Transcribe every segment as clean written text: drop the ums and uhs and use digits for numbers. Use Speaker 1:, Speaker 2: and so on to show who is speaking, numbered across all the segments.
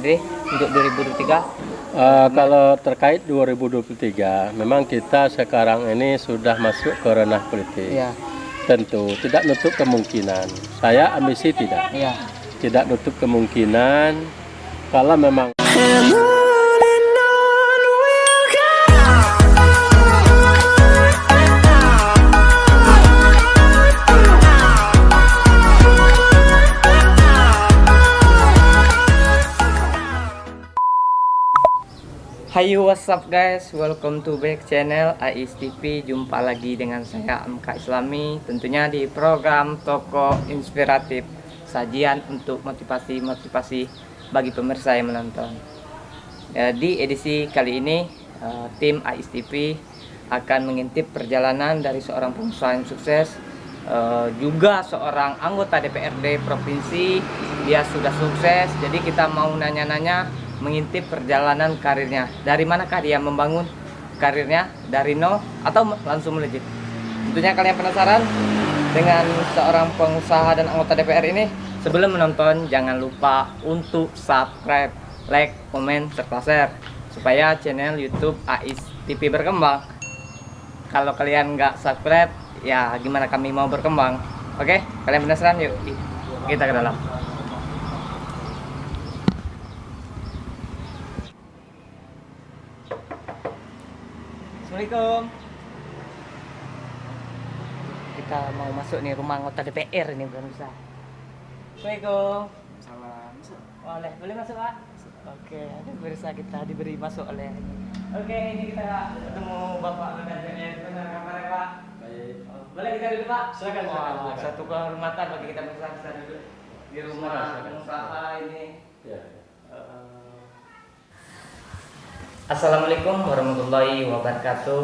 Speaker 1: DPRD untuk 2023?
Speaker 2: Kalau terkait 2023, memang kita sekarang ini sudah masuk ke ranah politik.
Speaker 1: Iya.
Speaker 2: Tentu tidak nutup kemungkinan. Saya ambisi tidak.
Speaker 1: Iya.
Speaker 2: Tidak nutup kemungkinan kalau memang
Speaker 1: Hayu, what's up guys, welcome to back channel AIS TV. Jumpa lagi dengan saya MK Islami, tentunya di program Toko Inspiratif, sajian untuk motivasi bagi pemirsa yang menonton. Di edisi kali ini tim AIS TV akan mengintip perjalanan dari seorang pengusaha yang sukses, juga seorang anggota DPRD provinsi. Dia sudah sukses, jadi kita mau nanya-nanya, mengintip perjalanan karirnya. Dari manakah dia membangun karirnya, dari nol atau langsung melejit? Tentunya kalian penasaran dengan seorang pengusaha dan anggota DPR ini. Sebelum menonton, jangan lupa untuk subscribe, like, komen, serta share supaya channel YouTube AIS TV berkembang. Kalau kalian nggak subscribe, ya gimana kami mau berkembang? Oke, kalian penasaran? Yuk kita ke dalam. Assalamualaikum. Kita mau masuk nih rumah anggota DPR ini, bukan bisa. Assalamualaikum.
Speaker 3: Salam.
Speaker 1: Boleh masuk, Pak? Oke, ada pemirsa kita diberi masuk oleh. Oke, ini kita ketemu Bapak anggota DPR. Benar kabar, Pak?
Speaker 2: baik.
Speaker 1: Boleh kita duduk, Pak?
Speaker 2: Silakan, silakan.
Speaker 1: Satu kehormatan bagi kita bisa duduk di rumah pengusaha ini.
Speaker 2: Ya.
Speaker 1: Assalamualaikum warahmatullahi wabarakatuh.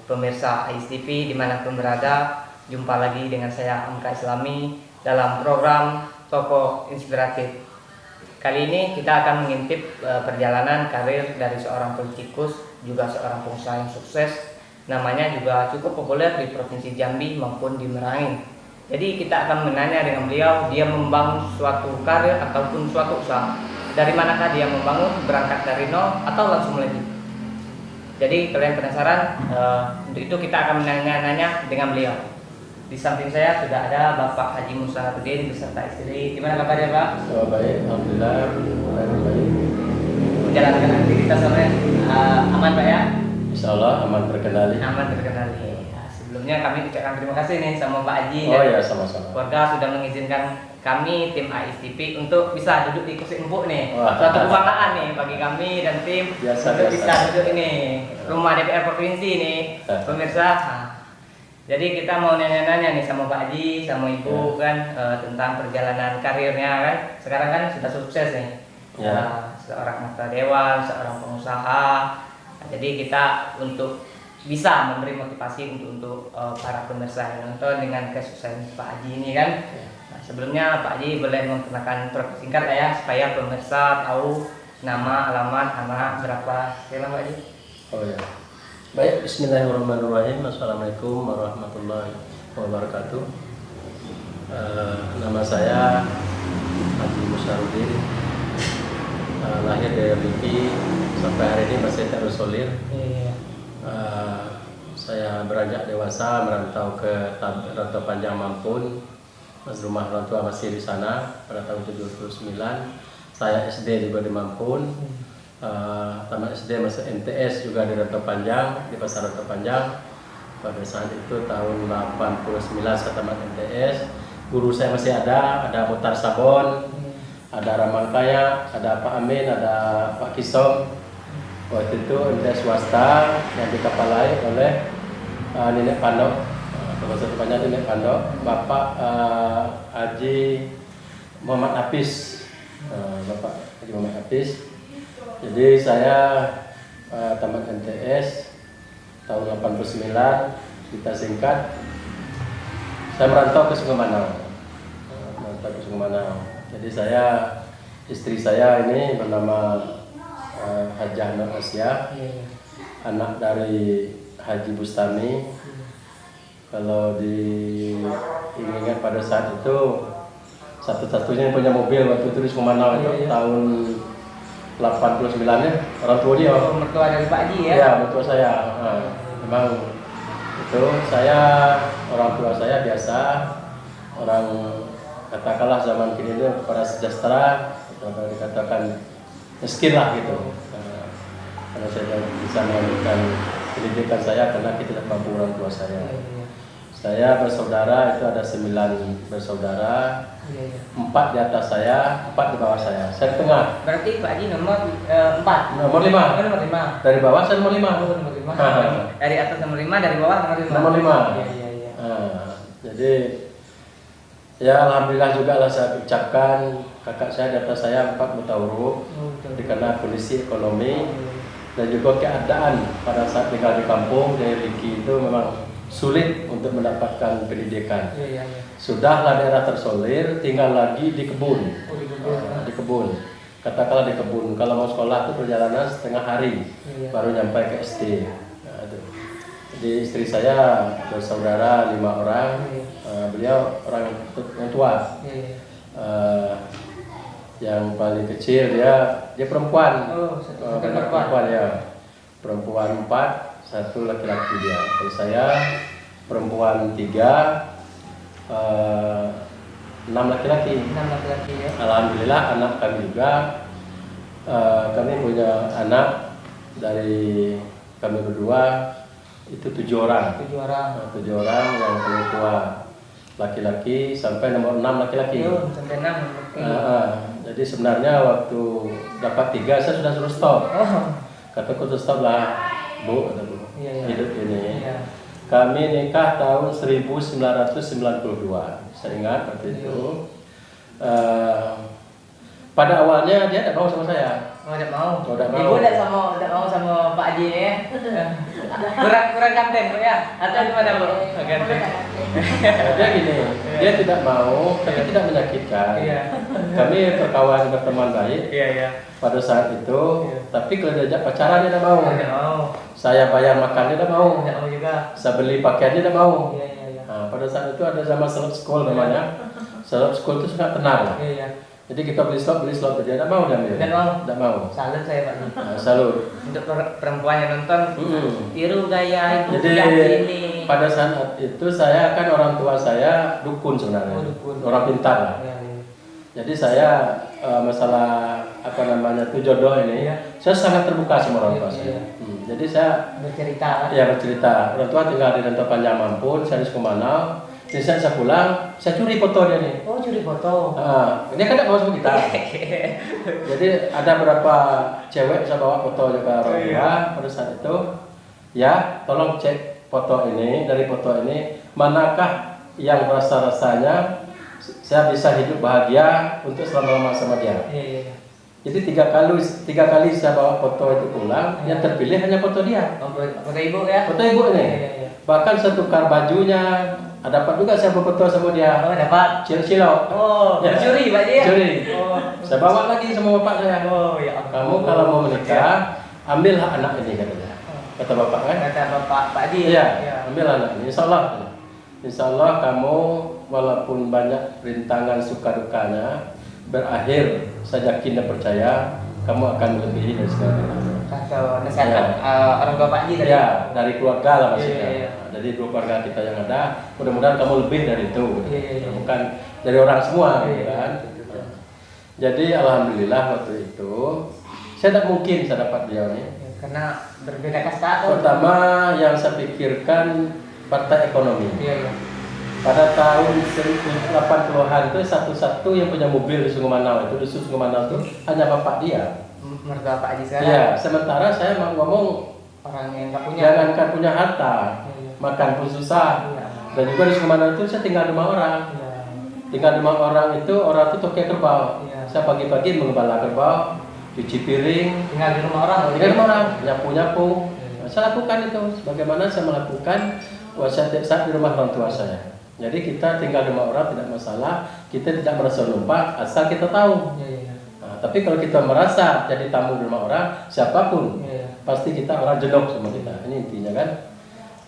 Speaker 1: Pemirsa AIS TV dimanapun berada, jumpa lagi dengan saya MK Islami dalam program Toko Inspiratif. Kali ini kita akan mengintip perjalanan karir dari seorang politikus, juga seorang pengusaha yang sukses. Namanya juga cukup populer di Provinsi Jambi maupun di Merangin. Jadi kita akan menanya dengan beliau, dia membangun suatu karir ataupun suatu usaha. Dari manakah dia membangun, berangkat dari nol atau langsung melejit? Jadi kalian penasaran? Untuk itu kita akan menanya-nanya dengan beliau. Di samping saya sudah ada Bapak Haji Musa Rudin beserta istri. Gimana kabarnya, Pak?
Speaker 2: Oh, baik, alhamdulillah. Baik.
Speaker 1: Menjalankan aktivitas sore aman, Pak ya?
Speaker 2: Insya Allah aman terkendali.
Speaker 1: Aman terkendali. Sebelumnya kami ucapkan terima kasih nih sama Pak Haji
Speaker 2: Oh
Speaker 1: dan
Speaker 2: ya, sama-sama.
Speaker 1: keluarga sudah mengizinkan kami tim AIS TV untuk bisa duduk di kursi empuk nih.
Speaker 2: Wah.
Speaker 1: Suatu kebanggaan nih bagi kami dan tim untuk bisa duduk ini rumah DPR provinsi nih, pemirsa. Jadi kita mau nanya-nanya nih sama Pak Haji, sama Ibu kan tentang perjalanan karirnya kan. Sekarang kan sudah sukses nih. Seorang anggota dewan, seorang pengusaha. Nah, jadi kita untuk bisa memberi motivasi untuk para pemirsa yang nonton dengan kesuksesan Pak Haji ini kan. Nah, sebelumnya Pak Haji boleh memperkenalkan profil singkat ya supaya pemirsa tahu nama, alamat, anak, berapa. Silakan Pak Haji.
Speaker 2: Oh ya. Baik, bismillahirrahmanirrahim. Assalamualaikum warahmatullahi wabarakatuh. Nama saya Haji Musa Rudin. Lahir dari Riki, sampai hari ini masih terus solir. Saya beranjak dewasa merantau ke Rantau Panjang Mampun. Mas rumah orang tua masih di sana pada tahun 79. Saya SD juga di Mampun. Tamat SD masuk MTS juga di Rantau Panjang, di Pasar Rantau Panjang. Pada saat itu tahun 89 saya tamat MTS. Guru saya masih ada Mutar Sabon, ada Ramal Kaya, ada Pak Amin, ada Pak Kisom. Waktu itu MTS swasta yang dikepalai oleh Nenek Pandok, atau tepatnya Nenek Pandok, Bapak Haji Muhammad Hafiz. Bapak Haji Muhammad Hafiz. Jadi saya tamat MTS tahun 89, kita singkat. Saya merantau ke Sungai Manau. Jadi istri saya ini bernama Hajah Nur Asia, anak dari Haji Bustami. Kalau diinginkan pada saat itu satu-satunya yang punya mobil waktu itu di Sumanau itu tahun 89 ya, orang tua dia.
Speaker 1: Oh, mertua dari Pak Haji ya?
Speaker 2: Ya, mertua saya. Nah, memang itu saya, orang tua saya biasa orang, katakanlah zaman kini ini para sejahtera, kalau dikatakan miskin lah gitu. Karena saya bisa melanjutkan pendidikan saya karena kita tidak mampu orang tua saya. Saya bersaudara itu ada 9 bersaudara, 4 di atas saya, 4 di bawah saya. Saya di tengah.
Speaker 1: Berarti Pak Haji nomor 4.
Speaker 2: Nomor 5.
Speaker 1: Nomor 5.
Speaker 2: Dari bawah saya nomor 5.
Speaker 1: Oh, nomor 5. Dari atas nomor 5, dari bawah nomor 5.
Speaker 2: Nomor 5.
Speaker 1: Iya.
Speaker 2: Jadi ya alhamdulillah juga lah saya ucapkan kakak saya di atas saya 4 buta huruf. Karena kondisi ekonomi dan juga keadaan pada saat tinggal di kampung dari Liki itu memang sulit untuk mendapatkan pendidikan. Sudahlah daerah tersolir, tinggal lagi di kebun. Di kebun. Katakanlah di kebun. Kalau mau sekolah itu perjalanan setengah hari baru nyampe ke SD. Nah, itu. Jadi istri saya bersaudara 5 orang. Beliau orang yang tua. Yang paling kecil dia perempuan. Perempuan ya. Perempuan 4. 1 laki-laki dia. Kalau saya perempuan 3, 6 laki-laki.
Speaker 1: 6 laki-laki ya.
Speaker 2: Alhamdulillah anak kami juga, kami punya anak dari kami berdua itu 7 orang.
Speaker 1: 7 orang.
Speaker 2: 7 orang yang paling tua laki-laki sampai nomor 6 laki-laki.
Speaker 1: Sampai 6.
Speaker 2: Jadi sebenarnya waktu dapat 3 saya sudah suruh stop. Kataku tuh stop lah Bu, kata Bu. Hidup ini. Kami nikah tahun 1992. Saya ingat waktu itu. Pada awalnya dia tidak mau sama saya.
Speaker 1: Tidak mau.
Speaker 2: Tidak mau.
Speaker 1: Ibu tidak mau sama Pak Haji ya. kurang ganteng Bu ya. Atau gimana Bu? Ganteng.
Speaker 2: Dia gini, dia tidak mau, tapi tidak menyakitkan. Kami berkawan berteman baik. Pada saat itu, tapi kalau diajak pacaran dia tidak mau. Saya bayar makan dia tidak mau.
Speaker 1: Juga.
Speaker 2: Saya beli pakaian dia tidak mau. Nah, pada saat itu ada zaman seleb school namanya. Seleb school itu sangat tenang lah. Jadi kita beli slot dia tidak mau dia ambil. Tidak mau.
Speaker 1: Salut saya Pak.
Speaker 2: Salut.
Speaker 1: Untuk perempuan yang nonton, tiru gaya ibu
Speaker 2: jadi
Speaker 1: ini.
Speaker 2: Pada saat itu saya kan orang tua saya dukun sebenarnya. Orang pintar lah. Jadi saya masalah apa namanya itu jodoh ini, saya sangat terbuka sama orang tua saya. Jadi saya
Speaker 1: bercerita.
Speaker 2: Ya bercerita. Orang tua tinggal di Rantau Panjang Mampun, saya di Sukumanau. Jadi saya pulang, saya curi foto dia nih.
Speaker 1: Oh, curi foto.
Speaker 2: Dia kan tidak mau sama kita. Jadi ada beberapa cewek saya bawa foto juga orang tua pada saat itu. Ya, tolong cek foto ini, dari foto ini manakah yang rasa-rasanya saya bisa hidup bahagia untuk selama-lama sama dia. Jadi tiga kali saya bawa foto itu pulang, yang terpilih hanya foto dia.
Speaker 1: Foto ibu ya?
Speaker 2: Foto ibu ini. Bahkan saya tukar bajunya, dapat juga saya foto sama dia.
Speaker 1: Oh, dapat.
Speaker 2: Cilok.
Speaker 1: Oh, curi Pak dia.
Speaker 2: Curi. Saya bawa lagi sama bapak saya.
Speaker 1: Oh, ya.
Speaker 2: Kamu kalau mau menikah, ambillah anak ini katanya. Kata bapak kan?
Speaker 1: Kata bapak Pak Haji.
Speaker 2: Iya, ambil anak ini. Insya Allah kamu walaupun banyak rintangan suka dukanya, berakhir saya yakin dan percaya kamu akan melebihi dari segala-galanya.
Speaker 1: Atau nasihat orang tua Pak Haji tadi?
Speaker 2: Ya, dari keluarga lah maksudnya. Dari keluarga kita yang ada, mudah-mudahan kamu lebih dari itu. Bukan dari orang semua, gitu kan. Jadi alhamdulillah waktu itu saya tidak mungkin saya dapat dia nih.
Speaker 1: Karena berbeda kasta.
Speaker 2: Pertama yang saya pikirkan partai ekonomi. Pada tahun 80-an itu satu-satu yang punya mobil di Sungai Manau itu, di Sungai Manau itu hanya bapak dia.
Speaker 1: Mertua Pak Haji sekarang.
Speaker 2: Iya, sementara saya mau ngomong
Speaker 1: orang yang nggak punya.
Speaker 2: jangankan punya harta, makan pun susah. Dan juga di Sungai Manau itu saya tinggal di rumah orang. Tinggal di rumah orang itu toke kerbau. Saya pagi-pagi mengembala kerbau, cuci piring.
Speaker 1: Tinggal di rumah orang.
Speaker 2: Tinggal di rumah orang, nyapu-nyapu. Saya lakukan itu. Sebagaimana saya melakukan saat di rumah orang tua saya. Jadi kita tinggal di rumah orang tidak masalah, kita tidak merasa lupa asal kita tahu. Tapi kalau kita merasa jadi tamu di rumah orang, siapapun pasti kita orang jenok sama kita. Ini intinya kan.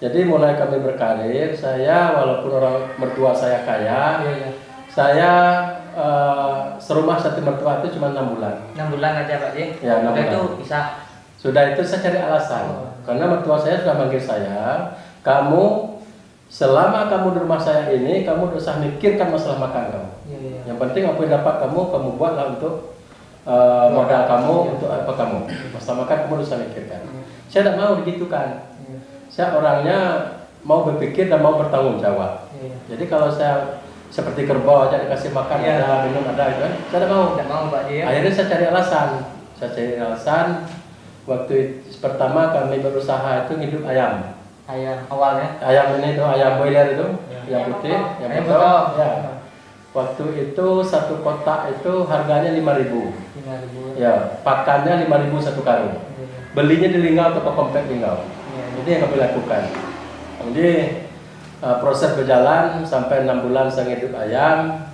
Speaker 2: Jadi mulai kami berkarir, saya walaupun orang mertua saya kaya, saya serumah satu mertua itu cuma 6 bulan.
Speaker 1: 6 bulan aja Pak Ji.
Speaker 2: Ya, 6
Speaker 1: Udah
Speaker 2: bulan.
Speaker 1: itu bisa.
Speaker 2: Sudah itu saya cari alasan. Karena mertua saya sudah manggil saya, kamu selama kamu di rumah saya ini, kamu tidak usah mikirkan masalah makan kamu.
Speaker 1: Iya.
Speaker 2: Yang penting apa yang dapat kamu buatlah untuk modal kamu, untuk apa kamu. Masalah makan kamu tidak usah mikirkan. Saya tidak mau digitukan. Saya orangnya mau berpikir dan mau bertanggung jawab. Jadi kalau saya seperti kerbau aja dikasih makan, ada minum ada itu kan, saya tidak mau.
Speaker 1: Tidak mau Pak Ji.
Speaker 2: Akhirnya saya cari alasan. Waktu pertama kami berusaha itu hidup ayam.
Speaker 1: Ayam awalnya.
Speaker 2: Ayam ini tuh ayam boiler itu, yang putih, yang
Speaker 1: Ayam
Speaker 2: betul.
Speaker 1: betul.
Speaker 2: Ya. Waktu itu satu kotak itu harganya 5.000.
Speaker 1: 5.000.
Speaker 2: Ya, pakannya 5.000 satu karung. Belinya di Linggau, toko komplek Linggau. Itu yang kami lakukan. Jadi proses berjalan sampai 6 bulan saya hidup ayam.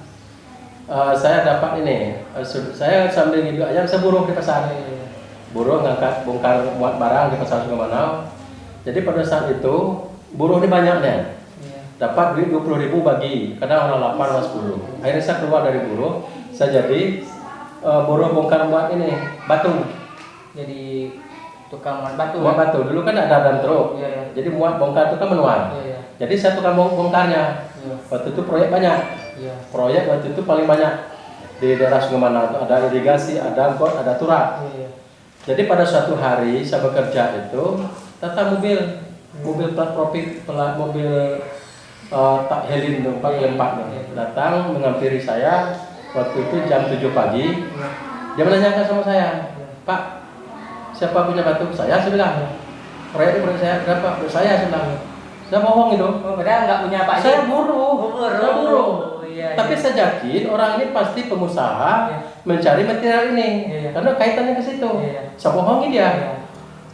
Speaker 2: Saya dapat ini, saya sambil hidup ayam saya buruh di pasar. Buruh ngangkat bongkar muat barang di pasar Sungai Manau. Jadi pada saat itu buruh ini banyaknya. Dapat duit 20.000 bagi, kadang orang 8 orang 10. Akhirnya saya keluar dari buruh, saya jadi buruh bongkar muat ini batu.
Speaker 1: Jadi tukang muat batu.
Speaker 2: Muat batu. Dulu kan ada dan truk. Jadi muat bongkar itu kan menuan. Jadi saya tukang bongkarnya. Waktu itu proyek banyak. Proyek waktu itu paling banyak di daerah Sungai Manau itu ada irigasi, ada got, ada turap. Jadi pada suatu hari saya bekerja itu datang mobil plat profit, mobil tak helin tuh, 4x4 datang menghampiri saya waktu itu jam 7 pagi. Dia menanyakan sama saya, Pak, siapa punya batu? Saya bilang, proyek saya berapa? Saya bilang, saya bohong itu.
Speaker 1: Padahal nggak punya Pak Ji.
Speaker 2: Saya buruh. Tapi
Speaker 1: Iya.
Speaker 2: saya yakin orang ini pasti pengusaha mencari material ini, karena kaitannya ke situ. Saya bohongin dia.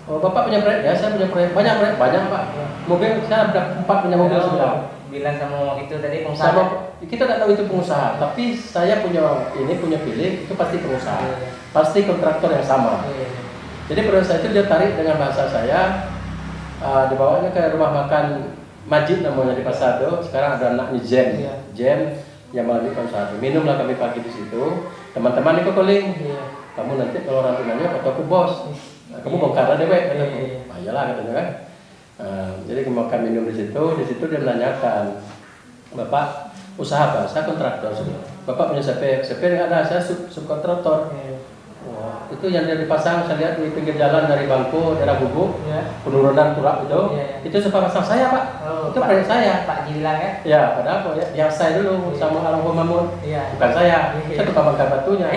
Speaker 2: Oh, Bapak punya proyek? Ya, saya punya proyek. Banyak proyek? Banyak Pak. Mobil saya ada 4 punya mobil sudah.
Speaker 1: Bilang sama itu tadi pengusaha.
Speaker 2: Sama, kita tidak tahu itu pengusaha, tapi saya punya pilih itu pasti pengusaha, pasti kontraktor yang sama. Jadi pada saat itu dia tarik dengan bahasa saya, dibawanya ke rumah makan Majid namanya di pasar itu. Sekarang ada anaknya Jem yang melanjutkan usaha itu. Minumlah kami pagi di situ. Teman-teman itu calling. Kamu nanti kalau orang tunanya fotoku bos. Kamu bongkar deh, kataku. Iyalah katanya kan. Jadi makan minum di situ dia menanyakan, Bapak usaha apa? Saya kontraktor sudah. Bapak punya CP nggak ada, saya subkontraktor. Wah, itu yang dia dipasang, saya lihat di pinggir jalan dari bangku, daerah Gubuk, penurunan turap itu saya pasang saya Pak. Itu proyek saya.
Speaker 1: Pak Ji bilang ya?
Speaker 2: Ya, padahal proyek yang saya dulu sama Almarhum Mamun. Bukan saya tukang bongkar batunya.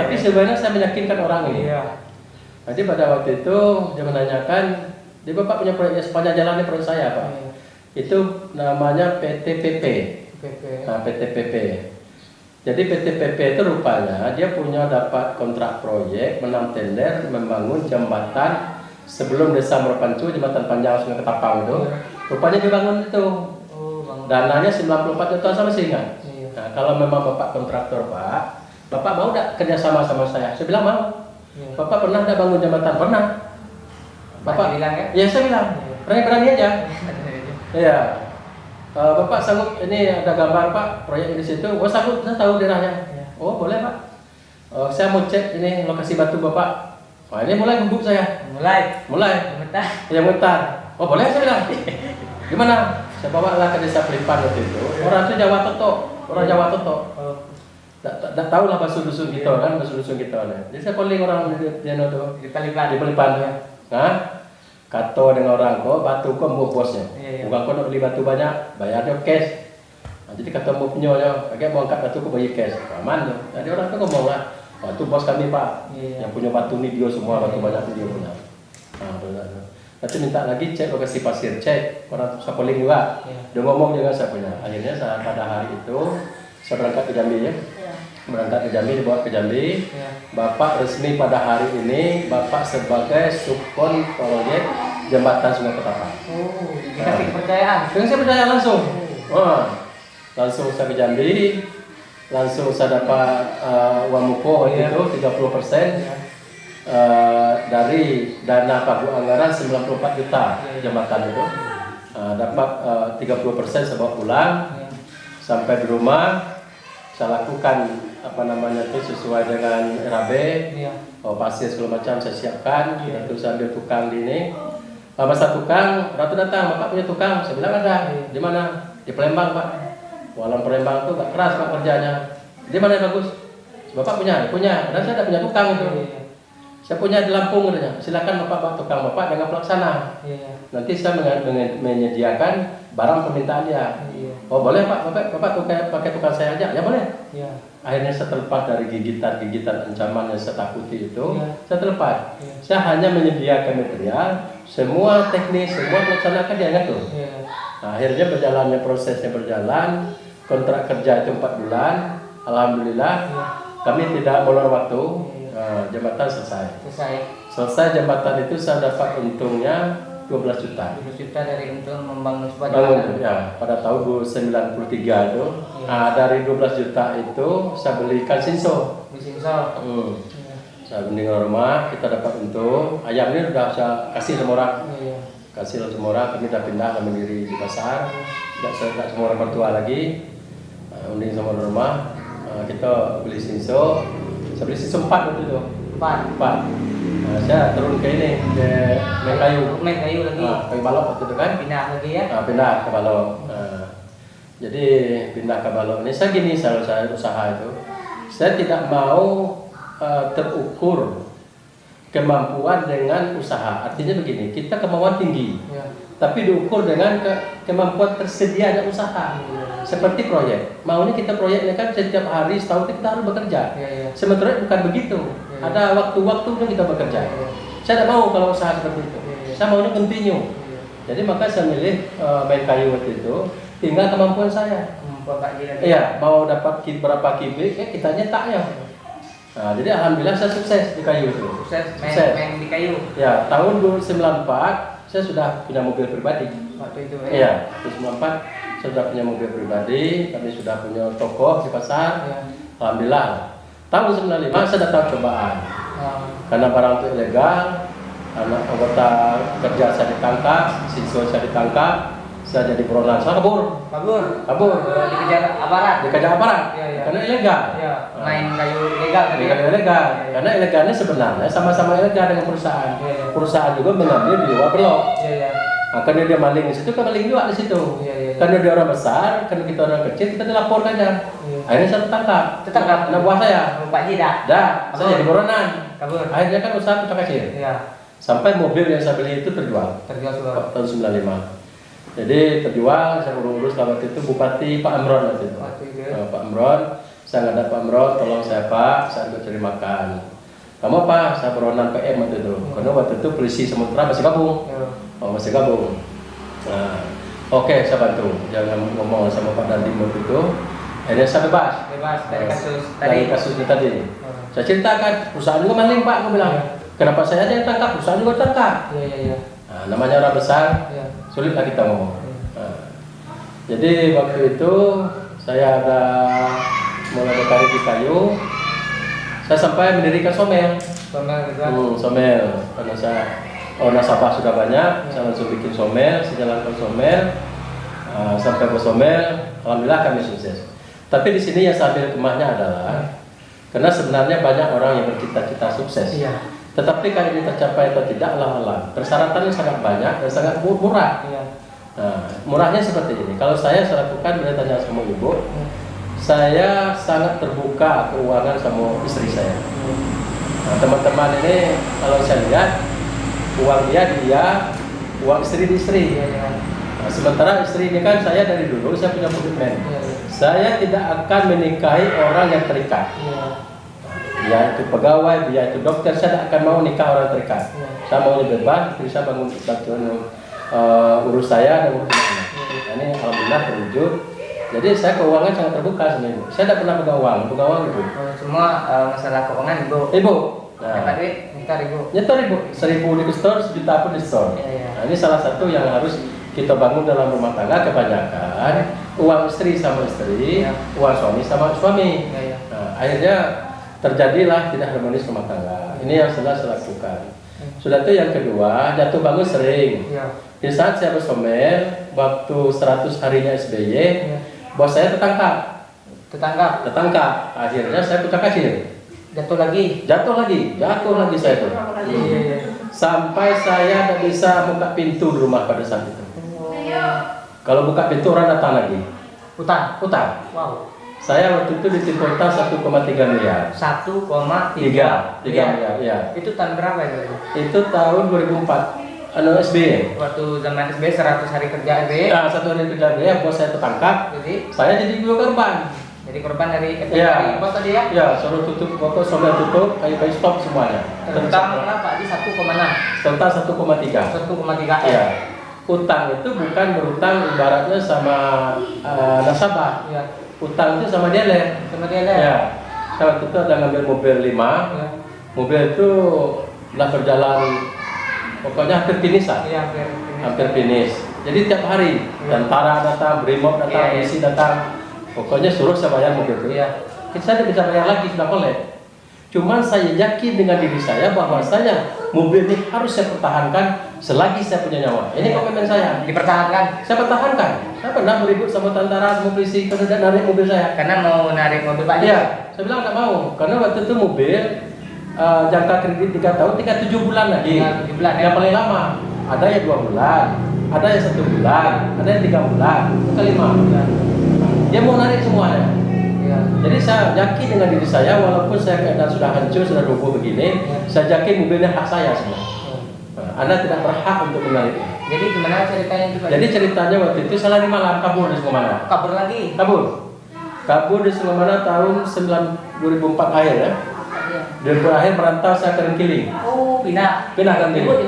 Speaker 2: Tapi sebenarnya saya meyakinkan orang ini. Jadi pada waktu itu dia menanyakan, dia Bapak punya proyeknya sepanjang jalannya proyek saya Pak. Itu namanya PTPP. Nah, PTPP. Jadi PTPP itu rupanya dia punya dapat kontrak proyek, menang tender membangun jembatan sebelum Desa Merepancu, jembatan panjang Sungai Ketapang itu. Rupanya dibangun itu. Dananya 94 juta sama sih ingat. Nah, kalau memang Bapak kontraktor Pak, Bapak mau tidak kerjasama sama saya? Saya bilang mau. Bapak pernah tidak bangun jembatan? Pernah. Bapak
Speaker 1: bilang ya?
Speaker 2: Ya saya bilang, berani aja. Iya. Bapak sanggup, ini ada gambar Pak, proyek di situ. Oh sanggup, saya tahu daerahnya. Oh boleh Pak. Saya mau cek ini lokasi batu Bapak. Wah ini mulai gugup saya. Mulai. Ya mutar. Oh boleh saya bilang. Gimana? Saya bawa lah ke desa Pelipan waktu itu. Orang itu Jawa Toto, orang Jawa Toto. Tak tahu lah bahasa dusun kita kan, bahasa dusun kita. Jadi saya calling orang di Pelipan. Nah, kata dengan orang kok batu kok mau bosnya. Bukan kau nak beli batu banyak, bayarnya cash. Nah, jadi kata mau punya, agak mau angkat batu kok bayar cash. Aman tuh. Jadi orang tuh ngomong lah, batu bos kami Pak, yang punya batu ni dia semua batu banyak dia punya. Nanti minta lagi cek lokasi pasir, cek orang saya calling juga. Dia ngomong juga saya punya. Akhirnya saya pada hari itu saya berangkat ke Jambi ya. Berangkat ke Jambi, dibawa ke Jambi. Bapak resmi pada hari ini Bapak sebagai subkon proyek jembatan Sungai Ketapang.
Speaker 1: Dikasih kepercayaan.
Speaker 2: Dengan saya percaya langsung. Langsung saya ke Jambi, langsung saya dapat uang muko waktu itu 30%. Dari dana pagu anggaran 94 juta jembatan itu. Dapat 30% saya bawa pulang. Sampai di rumah saya lakukan apa namanya itu sesuai dengan RAB, pasir segala macam saya siapkan. Terus saya ambil tukang di ini. Masa tukang, Ratu datang, bapak punya tukang, saya bilang ada. Di mana? Di Palembang pak. Walau Palembang itu gak keras pak kerjanya. Di mana yang bagus? Bapak punya, punya. Dan saya ada punya tukang itu. Saya punya di Lampung katanya. Silakan bapak bawa tukang bapak dengan pelaksana. Nanti saya menyediakan barang permintaan dia. Oh boleh pak, bapak pakai tukang saya aja. Ya boleh. Akhirnya saya terlepas dari gigitan ancaman yang saya takuti itu. Saya terlepas. Saya hanya menyediakan material, semua teknis, semua pelaksanakan dia ngatur. Nah, akhirnya prosesnya berjalan. Kontrak kerja itu 4 bulan. Alhamdulillah kami tidak molor waktu. Jembatan selesai jembatan itu saya dapat untungnya 12 juta.
Speaker 1: 12 juta dari untung membangun sebuah
Speaker 2: jembatan. Ya, pada tahun 1993 itu. Dari 12 juta itu saya belikan Sinso. Saya beli rumah, kita dapat untung. Ayam ini sudah saya kasih sama orang. Kasih sama orang, kami sudah pindah ke mandiri di pasar. Tidak semua orang mertua lagi. Unding sama rumah. Kita beli Sinso. Saya beli Sinso 4 waktu itu. 4. Saya turun ke ini, ke main kayu
Speaker 1: lagi.
Speaker 2: Kayu balok waktu itu kan.
Speaker 1: Pindah lagi ya.
Speaker 2: Pindah ke balok. Jadi pindah ke balok ini saya usaha itu. Saya tidak mau terukur kemampuan dengan usaha. Artinya begini, kita kemauan tinggi. Tapi diukur dengan kemampuan tersedianya usaha. Seperti proyek. Maunya kita proyeknya kan setiap hari, setahun kita harus bekerja. Sementara bukan begitu. Ada waktu-waktunya kita bekerja. Saya tidak mau kalau usaha seperti itu. Saya maunya continue. Jadi maka saya milih main kayu waktu itu. Tinggal kemampuan saya. Iya, mau dapat berapa kubik, kita nyetaknya. Nah, jadi alhamdulillah saya sukses di kayu itu.
Speaker 1: Sukses main di kayu.
Speaker 2: Ya, tahun 1994 saya sudah punya mobil pribadi.
Speaker 1: Waktu itu
Speaker 2: ya. 1994 saya sudah punya mobil pribadi, kami sudah punya toko di pasar. Alhamdulillah. Tahun 1995 saya datang cobaan. Karena barang itu ilegal, anak anggota kerja saya ditangkap, siswa saya ditangkap, saya jadi buronan, saya kabur. Dikejar aparat. Karena ilegal.
Speaker 1: Main kayu ilegal tadi.
Speaker 2: Ilegal. Karena ilegalnya sebenarnya sama-sama ilegal dengan perusahaan. Perusahaan juga mengambil di luar blok. Nah, karena dia maling di situ, kan maling juga di situ. Karena dia orang besar, karena kita orang kecil, kita dilaporkan aja. Akhirnya saya tertangkap. Anak buah saya.
Speaker 1: Pak Ji
Speaker 2: dah. Saya jadi buronan.
Speaker 1: Kabur.
Speaker 2: Akhirnya kan usaha kita kecil. Sampai mobil yang saya beli itu terjual. Tahun 95. Jadi terjual, saya urus waktu itu Bupati Pak Amron waktu itu. Pak Amron, saya nggak ada Pak Amron, tolong saya Pak, saya untuk cari makan. Kamu apa? Saya buronan PM waktu itu. Karena waktu itu polisi Sumatera masih gabung. Masih gabung. Nah, oke, saya bantu. Jangan ngomong sama Pak Dandim waktu itu. Akhirnya saya bebas dari kasusnya tadi. Saya ceritakan, perusahaan juga maling Pak, aku bilang. Kenapa saya aja yang tangkap? Perusahaan juga tangkap. Nah, namanya orang besar, sulitlah kita ngomong. Nah, jadi waktu itu saya ada mulai berkarir di kayu. Saya sampai mendirikan somel. Somel. Karena saya nasabah sudah banyak, saya langsung bikin somel, saya jalankan somel. Sampai ke somel, alhamdulillah kami sukses. Tapi di sini yang saya ambil kemahnya adalah karena sebenarnya banyak orang yang bercita-cita sukses. Tetapi kalau ini tercapai atau tidak, Allah. Persyaratannya sangat banyak dan sangat murah. Nah, murahnya seperti ini. Kalau saya lakukan, boleh tanya sama ibu. Saya sangat terbuka keuangan sama istri saya. Nah, teman-teman ini kalau saya lihat uang dia, uang istri di istri. Nah, sementara istri ini kan saya dari dulu saya punya komitmen. Saya tidak akan menikahi orang yang terikat. Dia itu pegawai, dia itu dokter, saya tidak akan mau nikah orang terikat. Saya mau bebas, bisa bangun urus saya dan urus anak. Ini alhamdulillah terwujud. Jadi saya keuangan sangat terbuka sebenarnya. Saya tidak pernah pegang uang ibu.
Speaker 1: Semua masalah keuangan
Speaker 2: ibu.
Speaker 1: Dapat duit,
Speaker 2: nyetor ibu. 1.000 di store, 1 juta pun di store. Nah, ini salah satu yang harus kita bangun dalam rumah tangga. Kebanyakan uang istri sama istri, uang suami sama suami. Nah, akhirnya terjadilah tidak harmonis rumah tangga. Ini yang sudah saya lakukan. Sudah itu yang kedua, jatuh bangun sering. Di saat saya bersomel, waktu 100 harinya SBY, bos saya tertangkap. Tertangkap. Akhirnya saya kucak-kacir.
Speaker 1: Jatuh lagi.
Speaker 2: Jatuh lagi saya tuh.
Speaker 1: Iya.
Speaker 2: Sampai saya tidak bisa buka pintu di rumah pada saat itu. Kalau buka pintu orang datang lagi.
Speaker 1: Utang.
Speaker 2: Wow. Saya waktu itu ditimpa utang 1,3 miliar.
Speaker 1: 1,3
Speaker 2: miliar. Ya.
Speaker 1: Itu tahun berapa itu?
Speaker 2: Itu tahun 2004. SBY.
Speaker 1: Waktu zaman SBY 100 hari kerja SBY.
Speaker 2: Nah, 1 hari kerja SBY, bos saya tertangkap. Saya jadi dua korban.
Speaker 1: Jadi korban dari
Speaker 2: ya.
Speaker 1: bos tadi ya?
Speaker 2: Ya, suruh tutup, sudah tutup, kayu stop semuanya.
Speaker 1: Utang berapa? Di 1,6.
Speaker 2: Total 1,3.
Speaker 1: 1,3
Speaker 2: ya. Utang itu bukan berutang ibaratnya sama nasabah.
Speaker 1: Ya.
Speaker 2: Utang itu sama dealer. Ya. Saya waktu itu ada ngambil mobil 5. Ya. Mobil itu lah berjalan pokoknya hampir finish lah.
Speaker 1: Iya,
Speaker 2: hampir finish. Jadi tiap hari tentara datang, brimob datang, polisi datang. Pokoknya suruh saya bayar mobil itu.
Speaker 1: Iya.
Speaker 2: Saya tidak bisa bayar lagi, sudah kolek. Cuman saya yakin dengan diri saya bahwa mobil ini harus saya pertahankan selagi saya punya nyawa. Ini komitmen saya.
Speaker 1: Dipertahankan.
Speaker 2: Saya pertahankan. Saya pernah beribut sama tentara, sama polisi karena tidak narik mobil saya.
Speaker 1: Karena mau narik mobil Pak.
Speaker 2: Iya. Saya bilang nggak mau. Karena waktu itu mobil jangka kredit 3 tahun, tinggal 7 bulan lagi.
Speaker 1: 7 bulan.
Speaker 2: Yang paling lama. Ada yang 2 bulan, ada yang 1 bulan, ada yang 3 bulan, ke 5 bulan. Dia mau narik semuanya. Ya. Jadi saya yakin dengan diri saya, walaupun saya keadaan sudah hancur, sudah rubuh begini, saya yakin mobilnya hak saya semua. Anda tidak berhak untuk menariknya.
Speaker 1: Jadi gimana ceritanya itu Pak?
Speaker 2: Jadi ceritanya waktu itu saya lari malam kabur di Sukamana.
Speaker 1: Kabur lagi?
Speaker 2: Kabur di Sukamana tahun 2004 akhir ya. 2004 akhir merantau saya ke Rengkiling.
Speaker 1: Oh, pindah
Speaker 2: ke Rengkiling.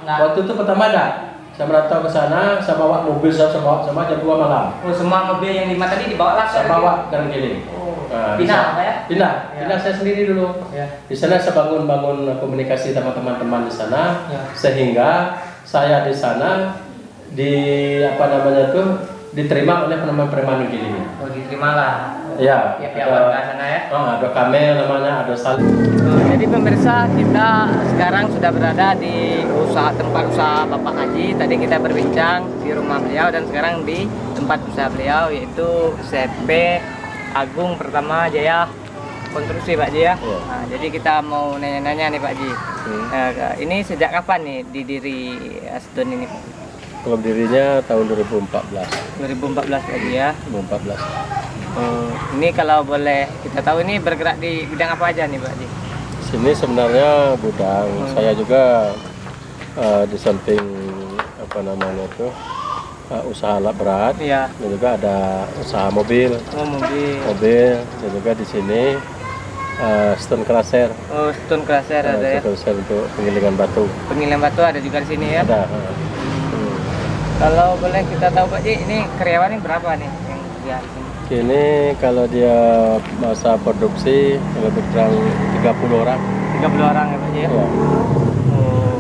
Speaker 2: Waktu itu pertama ada. Saya merantau ke sana, saya bawa mobil saya bawa sama jam 2 malam.
Speaker 1: Oh, semua mobil yang 5 tadi dibawa lah.
Speaker 2: Saya bawa ke Rengkiling.
Speaker 1: Oh. Pindah apa ya?
Speaker 2: Pindah saya sendiri dulu. Ya. Di sana saya bangun komunikasi sama teman-teman di sana, sehingga saya di sana diterima oleh preman Rengkiling.
Speaker 1: Oh, diterima lah.
Speaker 2: Ya,
Speaker 1: pihak warga sana ya.
Speaker 2: Ada Kamel namanya, ada Salim.
Speaker 1: Jadi pemirsa, kita sekarang sudah berada di tempat usaha Bapak Haji. Tadi kita berbincang di rumah beliau dan sekarang di tempat usaha beliau, yaitu CP Agung Pertama Jaya Konstruksi Pak Ji ya. Nah, jadi kita mau nanya-nanya nih Pak Ji. Ini sejak kapan nih didiri Asdon ini Pak?
Speaker 2: Kalau dirinya tahun 2014.
Speaker 1: 2014 Pak Ji ya.
Speaker 2: 2014.
Speaker 1: Ini kalau boleh kita tahu ini bergerak di bidang apa aja nih Pak Ji?
Speaker 2: Sini sebenarnya gudang. Saya juga di samping usaha alat berat.
Speaker 1: Iya.
Speaker 2: Dan juga ada usaha mobil.
Speaker 1: Mobil.
Speaker 2: Dan juga di sini stone crusher.
Speaker 1: Oh, stone crusher ada ya.
Speaker 2: Stone crusher untuk penggilingan batu.
Speaker 1: Penggilingan batu ada juga di sini ya.
Speaker 2: Ada.
Speaker 1: Kalau boleh kita tahu Pak Ji, ini karyawannya berapa nih yang kerja di sini?
Speaker 2: Ini kalau dia masa produksi lebih kurang 30 orang.
Speaker 1: 30 orang ya Pak Ji ya?
Speaker 2: Ya.
Speaker 1: Oh,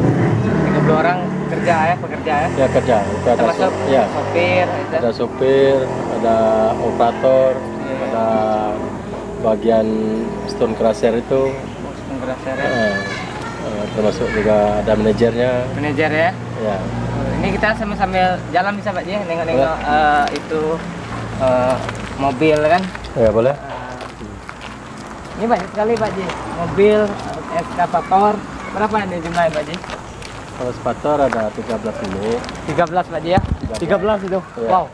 Speaker 1: 30 orang kerja ya, pekerja ya?
Speaker 2: Ya kerja.
Speaker 1: Termasuk sopir,
Speaker 2: ada sopir, ada operator, ada bagian stone crusher itu.
Speaker 1: Stone crusher ya?
Speaker 2: Termasuk juga ada manajernya.
Speaker 1: Manajer ya?
Speaker 2: Ya.
Speaker 1: Ini kita sambil jalan bisa Pak Ji, nengok-nengok itu mobil kan?
Speaker 2: Ya boleh.
Speaker 1: Ini banyak sekali Pak Ji, mobil, eskavator. Berapa ini jumlahnya Pak Ji?
Speaker 2: Kalau eskavator ada 13 unit.
Speaker 1: 13 Pak Ji ya? 13 itu? Ya. Wow.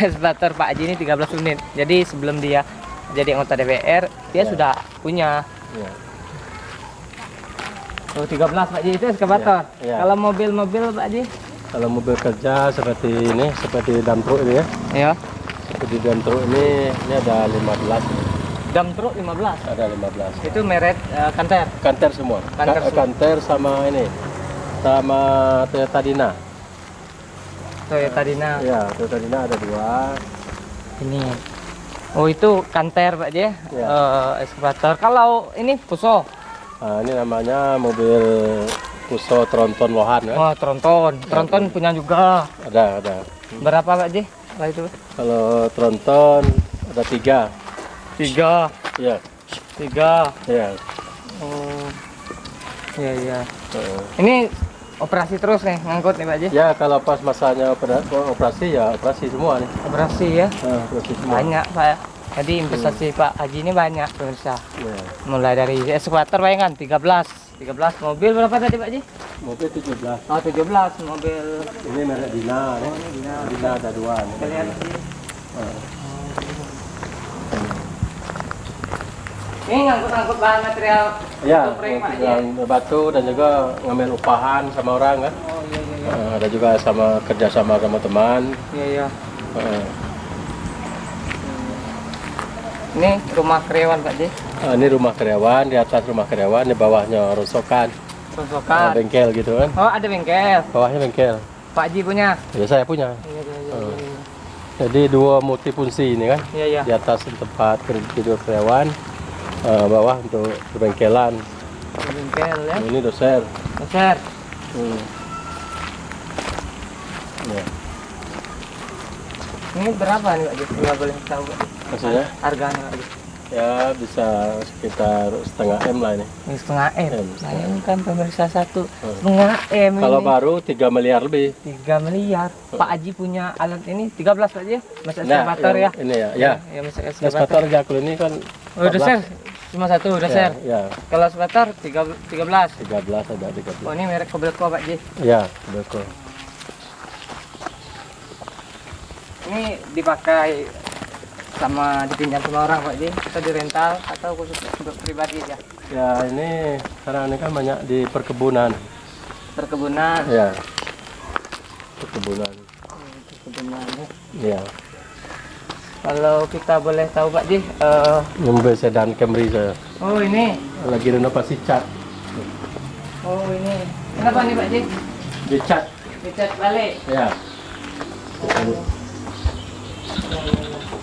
Speaker 1: Eskavator Pak Haji ini 13 unit. Jadi sebelum dia jadi anggota DPR, dia sudah punya. Ya. Oh, 13 Pak Ji itu eskavator. Ya. Kalau mobil-mobil Pak Ji?
Speaker 2: Kalau mobil kerja seperti ini, seperti dump truck ini ya.
Speaker 1: Iya.
Speaker 2: Seperti dump truck ini ada 15.
Speaker 1: Dump truck 15? Ada
Speaker 2: 15.
Speaker 1: Itu merek Canter?
Speaker 2: Canter semua. Canter sama ini. Sama Toyota Dina.
Speaker 1: Toyota Dina.
Speaker 2: Ya, Toyota Dina ada 2.
Speaker 1: Ini. Oh, itu Canter Pak Ji ya? Eskavator. Kalau ini Fuso?
Speaker 2: Nah, ini namanya mobil Fuso Tronton Lohan ya.
Speaker 1: Oh, Tronton. Tronton ya, punya juga.
Speaker 2: Ada.
Speaker 1: Berapa Pak Ji? Itu?
Speaker 2: Kalau Tronton ada 3.
Speaker 1: 3.
Speaker 2: Iya.
Speaker 1: 3.
Speaker 2: Iya.
Speaker 1: Oh. Iya. Ini operasi terus nih, ngangkut nih Pak Ji?
Speaker 2: Ya, kalau pas masanya operasi ya operasi semua nih.
Speaker 1: Operasi ya?
Speaker 2: Operasi semua.
Speaker 1: Banyak Pak ya? Jadi investasi Pak Haji ini banyak pemirsa.
Speaker 2: Ya.
Speaker 1: Mulai dari eskavator bayangan 13 mobil berapa tadi Pak Haji?
Speaker 2: Mobil 17.
Speaker 1: Oh 17 mobil.
Speaker 2: Ini merek Dina, nih. Dina ada 2.
Speaker 1: Kita lihat Haji. Ini ngangkut-ngangkut bahan material
Speaker 2: Ya,
Speaker 1: untuk proyek, Pak Haji.
Speaker 2: yang batu dan juga ngambil upahan sama orang kan.
Speaker 1: Oh iya iya iya.
Speaker 2: Ada juga sama kerja sama teman.
Speaker 1: Iya iya.
Speaker 2: Eh,
Speaker 1: Ini rumah karyawan Pak Haji.
Speaker 2: Ini rumah karyawan, di atas rumah karyawan, di bawahnya rosokan,
Speaker 1: Konsokan.
Speaker 2: bengkel gitu kan.
Speaker 1: Oh ada bengkel.
Speaker 2: Bawahnya bengkel.
Speaker 1: Pak Haji punya.
Speaker 2: Ya saya punya.
Speaker 1: Iya iya iya.
Speaker 2: Oh.
Speaker 1: iya.
Speaker 2: Jadi 2 multifungsi ini kan.
Speaker 1: Iya iya.
Speaker 2: Di atas tempat tidur karyawan, bawah untuk bengkelan.
Speaker 1: Ada bengkel ya.
Speaker 2: Ini doser.
Speaker 1: Besar.
Speaker 2: Ya.
Speaker 1: Ini berapa nih Pak Haji? Nggak boleh tahu Pak.
Speaker 2: Maksudnya?
Speaker 1: Harganya Pak Haji.
Speaker 2: Ya bisa sekitar setengah M lah ini.
Speaker 1: Ini setengah M.
Speaker 2: M.
Speaker 1: Bayangkan pemirsa setengah M
Speaker 2: Kalau
Speaker 1: ini.
Speaker 2: baru 3 miliar lebih.
Speaker 1: 3 miliar. Pak Haji punya alat ini 13 Pak Haji ya? Masuk
Speaker 2: Nah,
Speaker 1: eskavator ya?
Speaker 2: Ini ya. Ya.
Speaker 1: Ya masuk
Speaker 2: Eskavator
Speaker 1: eskavator.
Speaker 2: Jakul ini kan
Speaker 1: Oh, doser. Cuma satu doser.
Speaker 2: Ya,
Speaker 1: Kalau eskavator 13.
Speaker 2: 13 ada 13.
Speaker 1: Oh, ini merek Kobelco Pak Haji.
Speaker 2: Ya, betul.
Speaker 1: Ini dipakai sama dipinjam sama orang Pak Haji atau di rental atau khusus untuk pribadi aja?
Speaker 2: Ya, ini karena ini kan banyak di perkebunan.
Speaker 1: Perkebunan.
Speaker 2: Ya. Perkebunan.
Speaker 1: Perkebunan ya.
Speaker 2: Ya.
Speaker 1: Kalau kita boleh tahu Pak Haji,
Speaker 2: Mobil sedan Camry saya.
Speaker 1: oh ini,
Speaker 2: Lagi renovasi cat.
Speaker 1: oh ini, kenapa nih Pak Haji?
Speaker 2: Dicat.
Speaker 1: Dicat balik.
Speaker 2: Ya.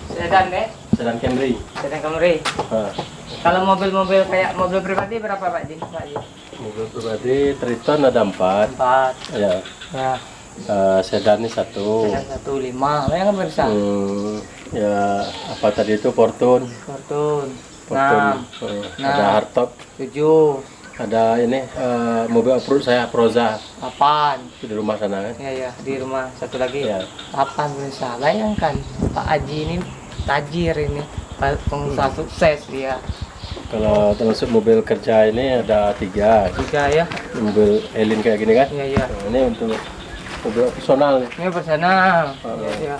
Speaker 1: Sedan deh,
Speaker 2: Sedan Camry.
Speaker 1: sedan Camry.
Speaker 2: Nah,
Speaker 1: Kalau mobil-mobil kayak mobil pribadi berapa Pak Haji? Pak Haji?
Speaker 2: mobil pribadi Triton ada 4.
Speaker 1: 4.
Speaker 2: Ya.
Speaker 1: Ya,
Speaker 2: Sedan ini 1.
Speaker 1: sedan 15. Bayangkan pemirsa.
Speaker 2: Ya, apa tadi itu Fortune.
Speaker 1: Fortune.
Speaker 2: Fortune.
Speaker 1: 6,
Speaker 2: Ada
Speaker 1: Nah.
Speaker 2: hardtop.
Speaker 1: 7,
Speaker 2: Ada ini mobil off-road saya Proza
Speaker 1: 8.
Speaker 2: itu di rumah sana kan.
Speaker 1: Ya ya, di rumah satu lagi.
Speaker 2: Ya.
Speaker 1: 8 pemirsa. Bayangkan Pak Haji ini tajir ini, pengusaha sukses dia.
Speaker 2: Kalau termasuk mobil kerja ini ada 3.
Speaker 1: 3 ya.
Speaker 2: Mobil Elin kayak gini kan.
Speaker 1: Iya iya.
Speaker 2: Nah, ini untuk mobil opsional nih.
Speaker 1: Ini personal.
Speaker 2: Oh.
Speaker 1: Iya, iya.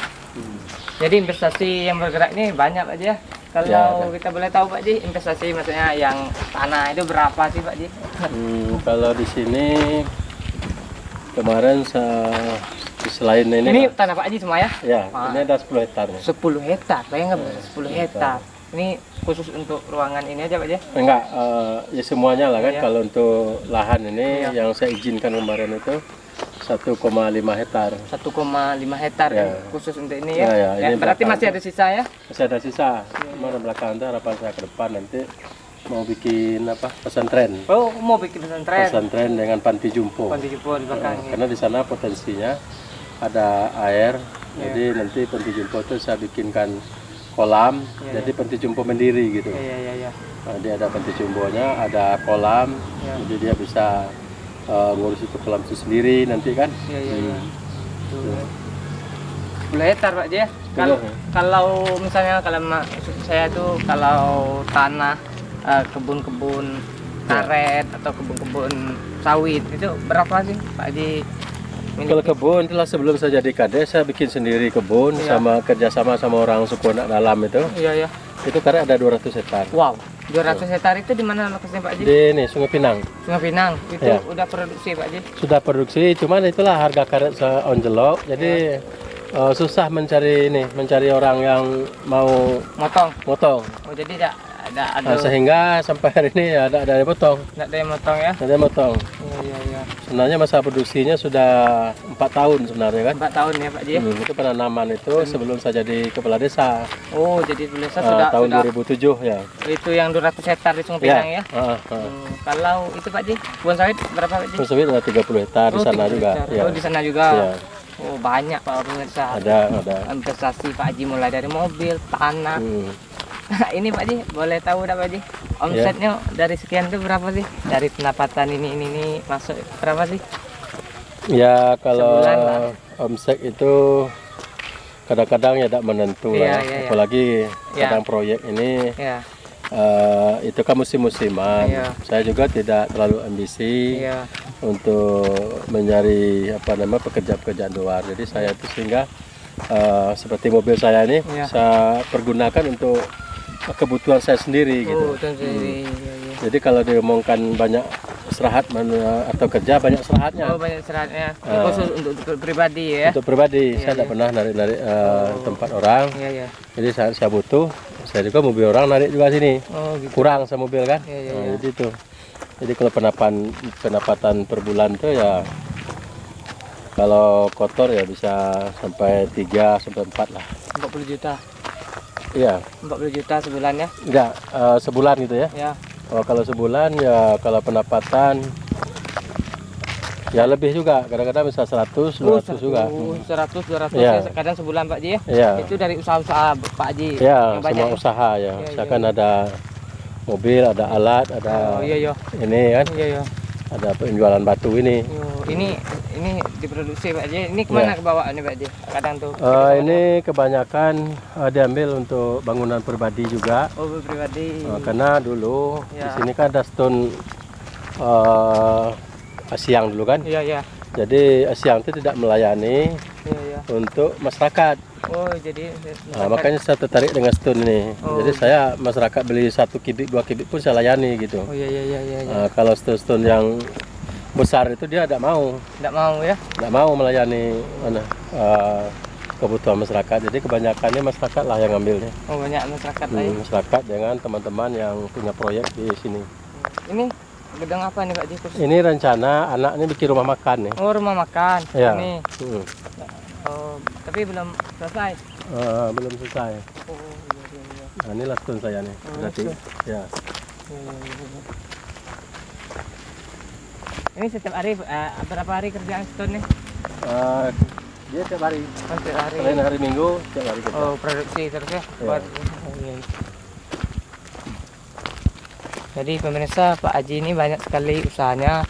Speaker 1: Jadi investasi yang bergerak ini banyak Pak Haji ya. Kalau
Speaker 2: Ya,
Speaker 1: kita boleh tahu Pak Haji, investasi maksudnya yang tanah itu berapa sih Pak Haji?
Speaker 2: Kalau di sini kemarin selain ini,
Speaker 1: Ini tanah Pak Haji semua ya?
Speaker 2: ya,
Speaker 1: Ah.
Speaker 2: ini ada 10 hektar nih.
Speaker 1: 10 hektar, bayangkan 10 hektar. Ini khusus untuk ruangan ini aja Pak Haji?
Speaker 2: Enggak, ya semuanya lah kan.
Speaker 1: Iya.
Speaker 2: Kalau untuk lahan ini
Speaker 1: Iya.
Speaker 2: yang saya izinkan kemarin itu 1,5 hektar.
Speaker 1: 1,5 hektar
Speaker 2: Ya.
Speaker 1: khusus untuk ini ya?
Speaker 2: Ya, ya, ini
Speaker 1: Berarti
Speaker 2: belakang.
Speaker 1: masih ada sisa ya?
Speaker 2: Masih ada sisa. Cuma di belakang itu harapan saya ke depan nanti mau bikin apa pesantren.
Speaker 1: Oh, mau bikin pesantren.
Speaker 2: Pesantren dengan panti jumbo.
Speaker 1: Panti jumbo di belakang ini.
Speaker 2: Karena di sana potensinya ada air.
Speaker 1: Ya.
Speaker 2: Jadi nanti panti jumbo itu saya bikinkan kolam.
Speaker 1: Ya,
Speaker 2: Jadi panti jumbo mandiri gitu.
Speaker 1: Iya, iya, iya.
Speaker 2: Nah, dia ada panti jumbonya, ada kolam.
Speaker 1: Ya.
Speaker 2: Jadi dia bisa ngurus itu kolam itu sendiri nanti kan.
Speaker 1: Iya, iya, iya.
Speaker 2: Tuh.
Speaker 1: 10 hektar Pak Haji ya? Kalau
Speaker 2: Boleh.
Speaker 1: kalau misalnya kalau maksud saya tuh kalau tanah kebun-kebun karet atau kebun-kebun sawit itu berapa sih Pak Haji?
Speaker 2: Kalau kebun itulah sebelum saya jadi kades saya bikin sendiri kebun
Speaker 1: Iya.
Speaker 2: sama kerjasama sama orang suku anak dalam itu.
Speaker 1: Iya ya.
Speaker 2: Itu karena ada 200 hektar.
Speaker 1: Wow, 200 hektar itu di mana lokasinya Pak Haji?
Speaker 2: Di ini Sungai Pinang.
Speaker 1: Sungai Pinang. Itu
Speaker 2: Ya.
Speaker 1: udah produksi Pak Haji?
Speaker 2: Sudah produksi, cuman itulah harga karet onjelok. Jadi susah mencari orang yang mau
Speaker 1: Motong.
Speaker 2: motong.
Speaker 1: Oh jadi ada
Speaker 2: Nah, sehingga sampai hari ini ada yang potong.
Speaker 1: nggak ada yang motong ya?
Speaker 2: Ada yang motong.
Speaker 1: Iya iya iya.
Speaker 2: Sebenarnya masa produksinya sudah 4 tahun sebenarnya kan.
Speaker 1: 4 tahun ya Pak Haji?
Speaker 2: Itu penanaman itu sebelum saya jadi kepala desa.
Speaker 1: Oh jadi desa sudah
Speaker 2: Tahun
Speaker 1: sudah
Speaker 2: 2007 ya.
Speaker 1: itu yang 200 hektar di Sungai Pinang ya?
Speaker 2: Heeh.
Speaker 1: Kalau itu Pak Haji, kebun sawit berapa Pak Haji?
Speaker 2: Terus ada 30 hektar di sana
Speaker 1: 30
Speaker 2: juga.
Speaker 1: hektar.
Speaker 2: Ya.
Speaker 1: Oh di sana juga.
Speaker 2: Ya.
Speaker 1: Oh banyak Pak pemirsa.
Speaker 2: Ada.
Speaker 1: Investasi Pak Haji mulai dari mobil, tanah. Ini Pak Haji, boleh tahu enggak Pak Haji? Omsetnya dari sekian itu berapa sih? Dari pendapatan ini masuk berapa sih?
Speaker 2: Ya kalau
Speaker 1: Sebulan lah.
Speaker 2: omset itu kadang-kadang ya tidak menentu
Speaker 1: Iya,
Speaker 2: lah.
Speaker 1: iya, iya.
Speaker 2: Apalagi
Speaker 1: Iya.
Speaker 2: kadang proyek ini
Speaker 1: Ya,
Speaker 2: itu kan musim-musiman.
Speaker 1: Iya.
Speaker 2: Saya juga tidak terlalu ambisi
Speaker 1: iya.
Speaker 2: untuk mencari pekerjaan-pekerjaan luar. Jadi saya itu sehingga seperti mobil saya ini
Speaker 1: Iya.
Speaker 2: saya pergunakan untuk kebutuhan saya sendiri gitu.
Speaker 1: Oh, tentu sendiri. Iya, iya.
Speaker 2: Jadi kalau diomongkan banyak istirahat atau kerja banyak istirahatnya.
Speaker 1: Oh, banyak seratnya. Khusus untuk pribadi ya.
Speaker 2: Untuk pribadi
Speaker 1: Iya,
Speaker 2: saya tidak
Speaker 1: iya.
Speaker 2: pernah narik-narik tempat orang.
Speaker 1: Iya, iya.
Speaker 2: Jadi saya butuh, saya juga mobil orang narik juga sini.
Speaker 1: Oh, gitu.
Speaker 2: Kurang sama mobil kan.
Speaker 1: Iya, iya,
Speaker 2: Nah,
Speaker 1: iya.
Speaker 2: jadi itu. Jadi kalau pendapatan per bulan tuh ya kalau kotor ya bisa sampai 3 sampai 4 lah.
Speaker 1: 40 juta.
Speaker 2: Iya,
Speaker 1: 40 juta sebulan ya.
Speaker 2: enggak sebulan gitu ya.
Speaker 1: Ya.
Speaker 2: Kalau sebulan ya kalau pendapatan ya lebih juga. Kadang-kadang bisa 100, 200 juga.
Speaker 1: 100, 200
Speaker 2: Iya.
Speaker 1: ya kadang sebulan Pak Ji ya.
Speaker 2: Iya.
Speaker 1: Itu dari usaha-usaha Pak Ji.
Speaker 2: Ya,
Speaker 1: yang banyak
Speaker 2: semua
Speaker 1: ya?
Speaker 2: usaha ya.
Speaker 1: Iya,
Speaker 2: Saya
Speaker 1: iya.
Speaker 2: kan ada mobil, ada alat, ada
Speaker 1: Oh, iya, iya.
Speaker 2: ini kan,
Speaker 1: Iya, iya.
Speaker 2: ada penjualan batu ini.
Speaker 1: Yo, ini diproduksi Pak Ji. Ini kemana
Speaker 2: Ya.
Speaker 1: kebawa nih Pak Ji? Kadang tuh.
Speaker 2: Ini kebanyakan diambil untuk bangunan pribadi juga.
Speaker 1: Oh, pribadi.
Speaker 2: Karena dulu
Speaker 1: Ya.
Speaker 2: di sini kan ada stone Asiang dulu kan.
Speaker 1: Iya, iya.
Speaker 2: Jadi Asiang itu tidak melayani
Speaker 1: Iya, iya.
Speaker 2: untuk masyarakat.
Speaker 1: Oh, jadi
Speaker 2: Makanya saya tertarik dengan stone ini.
Speaker 1: Oh.
Speaker 2: Jadi saya masyarakat beli 1 kubik, 2 kubik pun saya layani gitu.
Speaker 1: Oh, iya, iya, iya, iya. Iya.
Speaker 2: Kalau stone-stone yang besar itu dia tidak mau
Speaker 1: ya?
Speaker 2: melayani kebutuhan masyarakat. Jadi kebanyakannya masyarakat lah yang ngambilnya.
Speaker 1: Oh, banyak masyarakat lain.
Speaker 2: Masyarakat dengan teman-teman yang punya proyek di sini.
Speaker 1: Ini gedung apa nih Pak Ji?
Speaker 2: Ini rencana anak ini bikin rumah makan nih.
Speaker 1: Oh, rumah makan.
Speaker 2: Ya.
Speaker 1: Ini.
Speaker 2: Hmm.
Speaker 1: Oh, tapi belum selesai.
Speaker 2: Belum selesai.
Speaker 1: Oh, iya, iya, iya.
Speaker 2: Nah, inilah stone saya nih.
Speaker 1: Oh,
Speaker 2: Berarti
Speaker 1: stone.
Speaker 2: ya.
Speaker 1: Iya, iya, iya. Ini setiap hari berapa hari kerjaan stone nih?
Speaker 2: Dia tiap hari.
Speaker 1: Setiap hari.
Speaker 2: Selain hari Minggu, tiap hari kerja.
Speaker 1: Oh, produksi terus ya?
Speaker 2: Iya.
Speaker 1: Oh, iya. Jadi pemirsa, Pak Haji ini banyak sekali usahanya,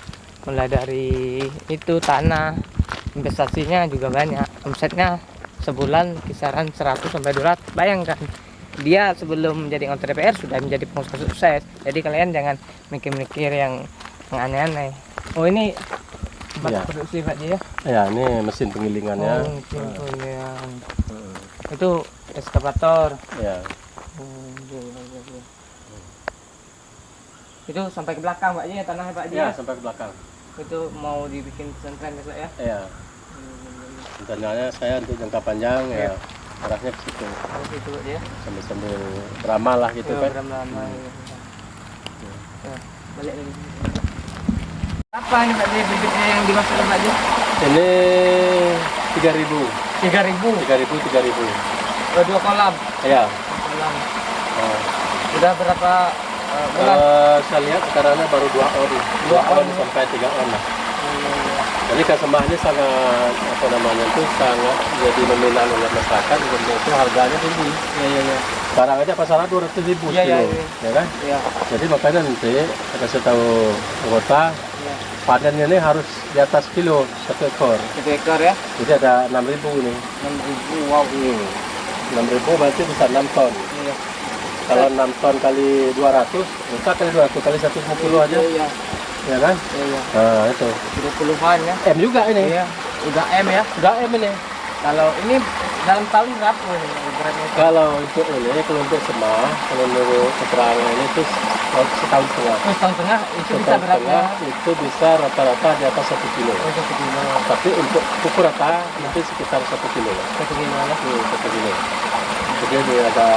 Speaker 1: mulai dari itu tanah, investasinya juga banyak, omsetnya sebulan kisaran 100 sampai 200. Bayangkan, dia sebelum menjadi anggota DPR sudah menjadi pengusaha sukses. Jadi kalian jangan mikir-mikir yang aneh-aneh. Oh, ini tempat
Speaker 2: Iya.
Speaker 1: produksi Pak Haji ya?
Speaker 2: Ya, ini mesin penggilingannya.
Speaker 1: Oh, mungkin penggilingan. Itu eskavator.
Speaker 2: Ya.
Speaker 1: Oh, iya, iya, iya. Itu sampai ke belakang Pak Ji ya, tanahnya Pak Ji
Speaker 2: Ya,
Speaker 1: ya?
Speaker 2: sampai ke belakang.
Speaker 1: Itu mau dibikin pesantren besok ya?
Speaker 2: Ya. Rencananya saya untuk jangka panjang ya arahnya ke situ.
Speaker 1: Oh, gitu Pak Ji ya?
Speaker 2: Sambil beramal lah gitu kan.
Speaker 1: Lama. Ya, balik lagi. Apa ini Pak Ji bibitnya yang dimasukkan Pak Ji?
Speaker 2: Ini 3.000.
Speaker 1: 3.000.
Speaker 2: 3.000.
Speaker 1: Oh, 2 kolam.
Speaker 2: Ya.
Speaker 1: Kolam.
Speaker 2: Nah,
Speaker 1: Udah berapa bulan?
Speaker 2: saya lihat sekarangnya baru 2 on. 2 on sampai 3 on lah. Jadi Kasembah ini sangat sangat jadi nominal oleh masyarakat, itu harganya tinggi.
Speaker 1: Iya.
Speaker 2: Barang aja pasaran 200.000
Speaker 1: Iya,
Speaker 2: kilo,
Speaker 1: iya.
Speaker 2: ya kan?
Speaker 1: Iya.
Speaker 2: Jadi makanya nanti saya kasih tahu anggota
Speaker 1: Iya.
Speaker 2: panennya ini harus di atas kilo 1 ekor.
Speaker 1: 1 ekor ya?
Speaker 2: Jadi ada 6.000 ini.
Speaker 1: 6.000. Wow.
Speaker 2: 6.000 berarti bisa 6 ton.
Speaker 1: Iya.
Speaker 2: Kalau 6 ton kali 200, bisa kali 200 kali 150 aja,
Speaker 1: Iya.
Speaker 2: ya kan?
Speaker 1: Iya.
Speaker 2: Nah itu.
Speaker 1: 20-an ya?
Speaker 2: M juga ini.
Speaker 1: Iya. Udah M ya?
Speaker 2: Udah M ini.
Speaker 1: Kalau ini dalam tahun berapa ini beratnya?
Speaker 2: Kalau untuk ini, kalau untuk semah, kalau menurut keterangan ini itu setahun setengah.
Speaker 1: Oh, setahun tengah itu bisa
Speaker 2: Setahun
Speaker 1: berapa?
Speaker 2: setengah itu bisa rata-rata di atas 1 kilo.
Speaker 1: Oh, 1 kilo.
Speaker 2: Tapi untuk pupuk rata mungkin sekitar 1 kilo.
Speaker 1: 1 kilo ya?
Speaker 2: 1 kilo. Jadi dia ada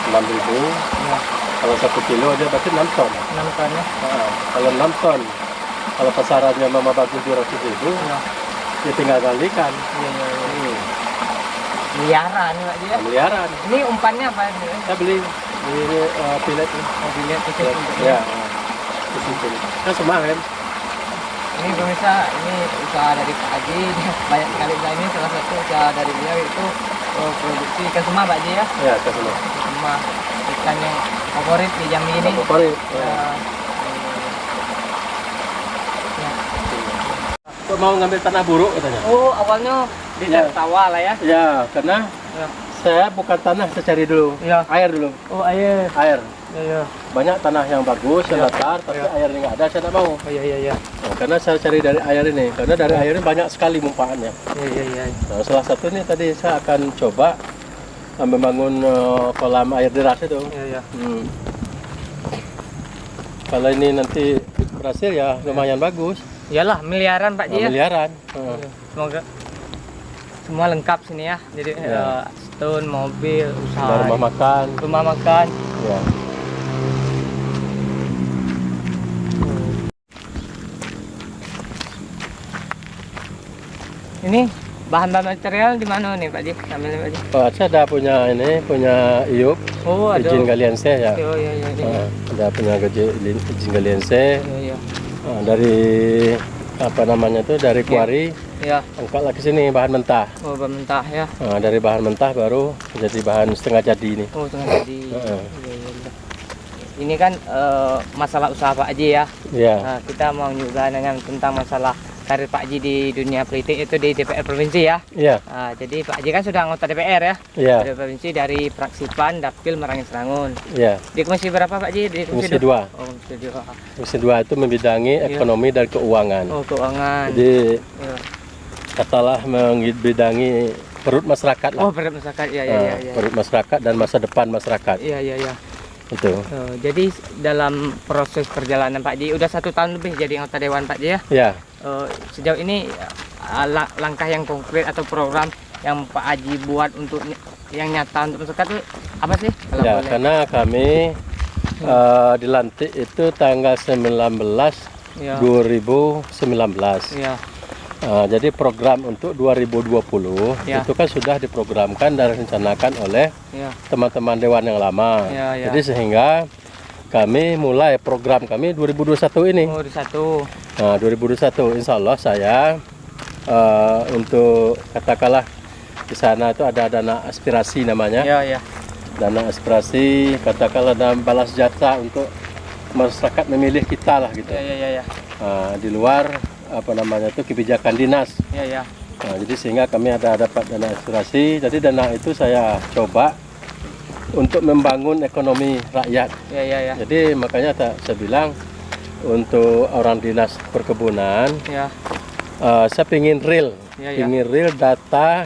Speaker 2: 6.000.
Speaker 1: Iya.
Speaker 2: Kalau 1 kilo dia berarti 6 ton.
Speaker 1: 6 ton ya?
Speaker 2: Nah, kalau 6 ton, kalau pasarannya mama bagus 200.000,
Speaker 1: Iya.
Speaker 2: ya tinggal kalikan.
Speaker 1: Iya. Miliaran Pak Ji ya?
Speaker 2: Miliaran.
Speaker 1: Ini umpannya apa ini?
Speaker 2: Saya beli di pilet ini.
Speaker 1: Mobilnya tiket untuk
Speaker 2: Ya, di situ. Kan semarin.
Speaker 1: Ini pemirsa, ini usaha dari Pak Haji, dia banyak sekali usaha ini, salah satu usaha dari beliau itu produksi ikan semah Pak Haji ya?
Speaker 2: Ya, ke semua.
Speaker 1: Semah, ikan yang favorit di Jambi ini.
Speaker 2: Favorit.
Speaker 1: Ya.
Speaker 2: Kok mau ngambil tanah buruk katanya?
Speaker 1: Oh, awalnya di
Speaker 2: Ya.
Speaker 1: Tawa lah ya?
Speaker 2: Ya, karena
Speaker 1: Ya.
Speaker 2: Saya bukan tanah, saya cari dulu.
Speaker 1: Ya.
Speaker 2: Air dulu.
Speaker 1: Oh, air.
Speaker 2: Air.
Speaker 1: Ya, ya.
Speaker 2: Banyak tanah yang bagus, yang
Speaker 1: Ya.
Speaker 2: datar, tapi
Speaker 1: Ya.
Speaker 2: airnya nggak ada, saya tidak mau.
Speaker 1: Oh, iya, iya, iya.
Speaker 2: Nah, karena saya cari dari air ini, karena dari air ini banyak sekali manfaatnya.
Speaker 1: Iya, iya, iya.
Speaker 2: Nah, salah satu ini tadi saya akan coba membangun kolam air deras itu.
Speaker 1: Iya, iya.
Speaker 2: Kalau ini nanti berhasil ya lumayan bagus.
Speaker 1: Iyalah, miliaran Pak Ji ya.
Speaker 2: Miliaran.
Speaker 1: Iya. Semoga semua lengkap sini ya. Jadi
Speaker 2: Ya.
Speaker 1: stone, mobil, usaha.
Speaker 2: Ada rumah makan.
Speaker 1: Rumah makan.
Speaker 2: Ya.
Speaker 1: Ini bahan-bahan material di mana nih Pak Ji? Ambil Pak Ji.
Speaker 2: Pak saya ada punya ini, punya iup,
Speaker 1: Oh, ada.
Speaker 2: izin galianse ya.
Speaker 1: Oh, iya, iya, iya.
Speaker 2: Ada punya izin galianse.
Speaker 1: Iya, iya.
Speaker 2: Dari apa namanya tuh dari kuari,
Speaker 1: Iya.
Speaker 2: angkatlah ke sini bahan mentah.
Speaker 1: Oh, bahan mentah ya.
Speaker 2: Nah, dari bahan mentah baru jadi bahan setengah jadi ini.
Speaker 1: Oh, tengah jadi.
Speaker 2: Heeh.
Speaker 1: Iya, iya, iya. Ini kan masalah usaha Pak Haji ya.
Speaker 2: Ya,
Speaker 1: Nah, kita mau juga dengan tentang masalah karir Pak Haji di dunia politik itu di DPR provinsi ya.
Speaker 2: iya,
Speaker 1: Nah, jadi Pak Haji kan sudah anggota DPR ya.
Speaker 2: iya,
Speaker 1: Dari provinsi dari fraksi PAN, Dapil, Merangin Serangun.
Speaker 2: iya.
Speaker 1: Di komisi berapa Pak Haji? Di
Speaker 2: Komisi 2.
Speaker 1: Oh, komisi 2.
Speaker 2: Komisi 2 itu membidangi
Speaker 1: Iya.
Speaker 2: ekonomi dan keuangan.
Speaker 1: Oh, keuangan.
Speaker 2: Jadi
Speaker 1: Iya.
Speaker 2: katalah membidangi perut masyarakat lah.
Speaker 1: Oh, berat masyarakat. Iya, iya, iya, iya.
Speaker 2: Perut masyarakat dan masa depan masyarakat.
Speaker 1: Iya, iya, iya.
Speaker 2: Itu.
Speaker 1: Jadi dalam proses perjalanan Pak Haji udah 1 tahun lebih jadi anggota dewan Pak Haji ya.
Speaker 2: Ya,
Speaker 1: Sejauh ini langkah yang konkret atau program yang Pak Haji buat untuk yang nyata untuk masyarakat itu apa sih? Kalau
Speaker 2: ya
Speaker 1: boleh.
Speaker 2: karena kami dilantik itu tanggal 19
Speaker 1: Ya.
Speaker 2: 2019.
Speaker 1: Ya.
Speaker 2: Jadi program untuk 2020
Speaker 1: Ya.
Speaker 2: itu kan sudah diprogramkan dan direncanakan oleh
Speaker 1: Ya.
Speaker 2: teman-teman dewan yang lama.
Speaker 1: Ya, ya.
Speaker 2: Jadi sehingga kami mulai program kami 2021 ini.
Speaker 1: Oh, di 1.
Speaker 2: Nah, 2021 insya Allah saya untuk katakanlah di sana itu ada dana aspirasi namanya.
Speaker 1: Ya, ya.
Speaker 2: Dana aspirasi katakanlah dana balas jasa untuk masyarakat memilih kita lah gitu.
Speaker 1: Ya, ya, ya, ya.
Speaker 2: Di luar apa namanya itu kebijakan dinas.
Speaker 1: Ya, ya.
Speaker 2: Nah, jadi sehingga kami ada dapat dana aspirasi. Jadi dana itu saya coba untuk membangun ekonomi rakyat.
Speaker 1: Ya, ya, ya.
Speaker 2: Jadi makanya saya bilang untuk orang dinas perkebunan,
Speaker 1: Ya.
Speaker 2: saya pingin real,
Speaker 1: Ya, ya.
Speaker 2: pingin real data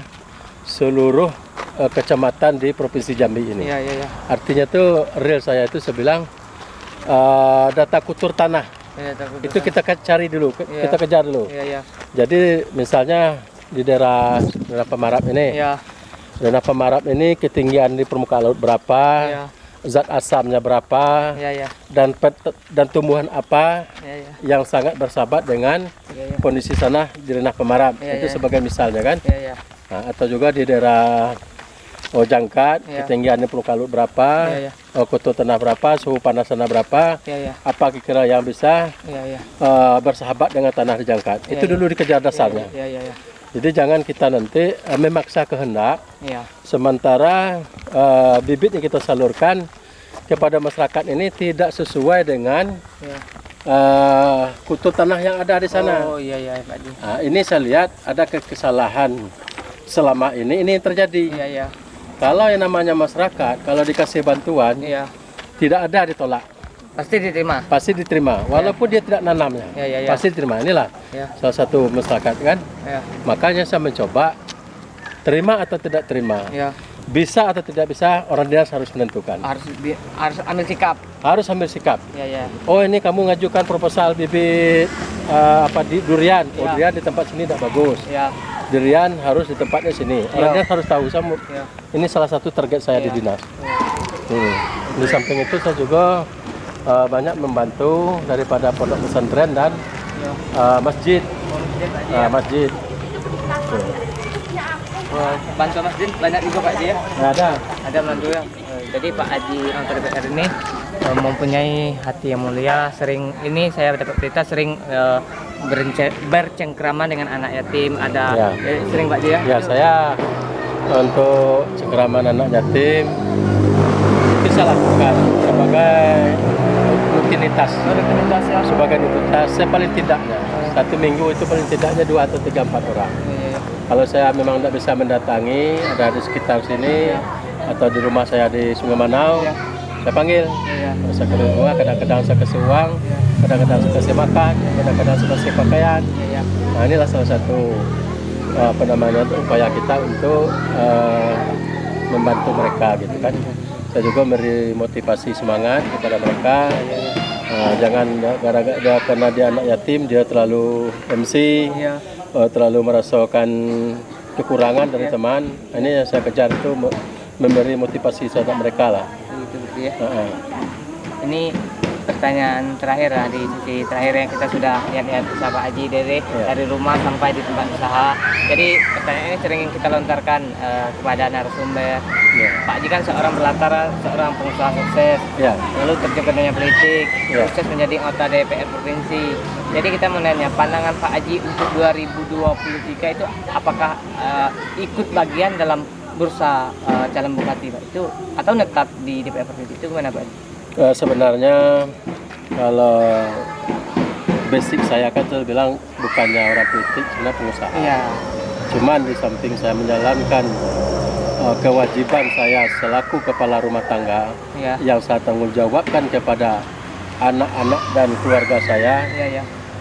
Speaker 2: seluruh kecamatan di Provinsi Jambi ini.
Speaker 1: Ya, ya, ya.
Speaker 2: Artinya tuh real saya itu saya bilang data kultur tanah.
Speaker 1: Ya, takut
Speaker 2: Itu kita cari dulu,
Speaker 1: Iya.
Speaker 2: kita kejar dulu.
Speaker 1: Ya, ya.
Speaker 2: Jadi misalnya di daerah Pemarap ini,
Speaker 1: Ya.
Speaker 2: daerah Pemarap ini ketinggian di permukaan laut berapa,
Speaker 1: Ya.
Speaker 2: zat asamnya berapa,
Speaker 1: Ya, ya.
Speaker 2: dan tumbuhan apa
Speaker 1: Ya, ya.
Speaker 2: yang sangat bersahabat dengan
Speaker 1: Ya, ya.
Speaker 2: kondisi tanah di daerah Pemarap.
Speaker 1: Iya,
Speaker 2: Itu
Speaker 1: iya.
Speaker 2: sebagai misalnya kan.
Speaker 1: Ya, ya.
Speaker 2: Nah, atau juga di daerah Jangkat,
Speaker 1: Iya.
Speaker 2: ketinggian di permukaan laut berapa,
Speaker 1: Iya,
Speaker 2: kutu tanah berapa, suhu panas tanah berapa,
Speaker 1: Ya, ya.
Speaker 2: apa kira-kira yang bisa
Speaker 1: Ya, ya.
Speaker 2: bersahabat dengan tanah di Jangkat.
Speaker 1: Iya,
Speaker 2: Itu
Speaker 1: iya.
Speaker 2: dulu dikejar dasarnya.
Speaker 1: Ya, ya, ya.
Speaker 2: Jadi jangan kita nanti memaksa kehendak,
Speaker 1: Ya.
Speaker 2: sementara bibit yang kita salurkan kepada masyarakat ini tidak sesuai dengan
Speaker 1: Ya.
Speaker 2: kutu tanah yang ada di sana.
Speaker 1: Oh, iya, iya, Pak Haji.
Speaker 2: Nah, ini saya lihat ada kesalahan selama ini yang terjadi.
Speaker 1: Iya, iya.
Speaker 2: Kalau yang namanya masyarakat, kalau dikasih bantuan,
Speaker 1: Iya.
Speaker 2: tidak ada ditolak,
Speaker 1: Pasti diterima.
Speaker 2: pasti diterima. Walaupun dia tidak nanamnya,
Speaker 1: Ya, ya, ya.
Speaker 2: pasti diterima. Inilah
Speaker 1: Ya.
Speaker 2: salah satu masyarakat kan.
Speaker 1: Ya.
Speaker 2: Makanya saya mencoba terima atau tidak terima,
Speaker 1: Ya.
Speaker 2: bisa atau tidak bisa, orang dinas harus menentukan.
Speaker 1: Harus ambil sikap.
Speaker 2: Harus ambil sikap.
Speaker 1: Ya, ya.
Speaker 2: Oh ini kamu ngajukan proposal bibit di durian. Oh
Speaker 1: Ya.
Speaker 2: durian di tempat sini tidak bagus.
Speaker 1: Ya.
Speaker 2: Durian harus di tempatnya sini. Orang
Speaker 1: Ya.
Speaker 2: dinas harus tahu.
Speaker 1: Ya.
Speaker 2: Ini salah satu target saya di
Speaker 1: Ya.
Speaker 2: dinas. Di samping itu saya juga banyak membantu daripada pondok pesantren dan
Speaker 1: Ya.
Speaker 2: masjid. Masjid.
Speaker 1: Bantu masjid banyak juga Pak Haji ya.
Speaker 2: Nah, ada.
Speaker 1: Ada bantu ya. Jadi Pak Haji anggota DPR ini mempunyai hati yang mulia. Sering ini saya dapat berita sering bercengkrama dengan anak yatim. Ada
Speaker 2: Ya.
Speaker 1: sering Pak Haji ya.
Speaker 2: Ya saya untuk cengkeraman anak yatim itu saya lakukan sebagai rutinitas.
Speaker 1: Rutinitas ya.
Speaker 2: Sebagai rutinitas saya paling tidaknya 1 minggu itu paling tidaknya 2 atau 3 4 orang.
Speaker 1: Iya, iya.
Speaker 2: Kalau saya memang tidak bisa mendatangi, ada di sekitar sini atau di rumah saya di Sungai Manau, saya panggil. Saya ke rumah, kadang-kadang saya kasih uang, kadang-kadang saya kasih makan, kadang-kadang saya kasih pakaian. Nah, inilah salah satu upaya kita untuk membantu mereka gitu kan. Saya juga beri motivasi semangat kepada mereka. Jangan gara-gara karena dia anak yatim dia terlalu MC, terlalu merasakan kekurangan dari teman. Ini yang saya kejar itu memberi motivasi terhadap mereka lah.
Speaker 1: Begitu ya. Ini pertanyaan terakhir lah, di sisi terakhir yang kita sudah lihat usaha Pak Haji dari rumah sampai di tempat usaha. Jadi pertanyaan ini sering kita lontarkan kepada narasumber. Pak Haji kan seorang berlatar, seorang pengusaha sukses, lalu terjun ke dunia politik, sukses menjadi anggota DPR provinsi. Jadi kita menanya pandangan Pak Haji untuk 2023 itu apakah ikut bagian dalam bursa calon bupati Pak itu atau tetap di DPR provinsi, itu gimana Pak Haji?
Speaker 2: Sebenarnya kalau basic saya kan bilang bukannya orang politik, sebenarnya pengusaha. Cuman di samping saya menjalankan kewajiban saya selaku kepala rumah tangga yang saya tanggung jawabkan kepada anak-anak dan keluarga saya,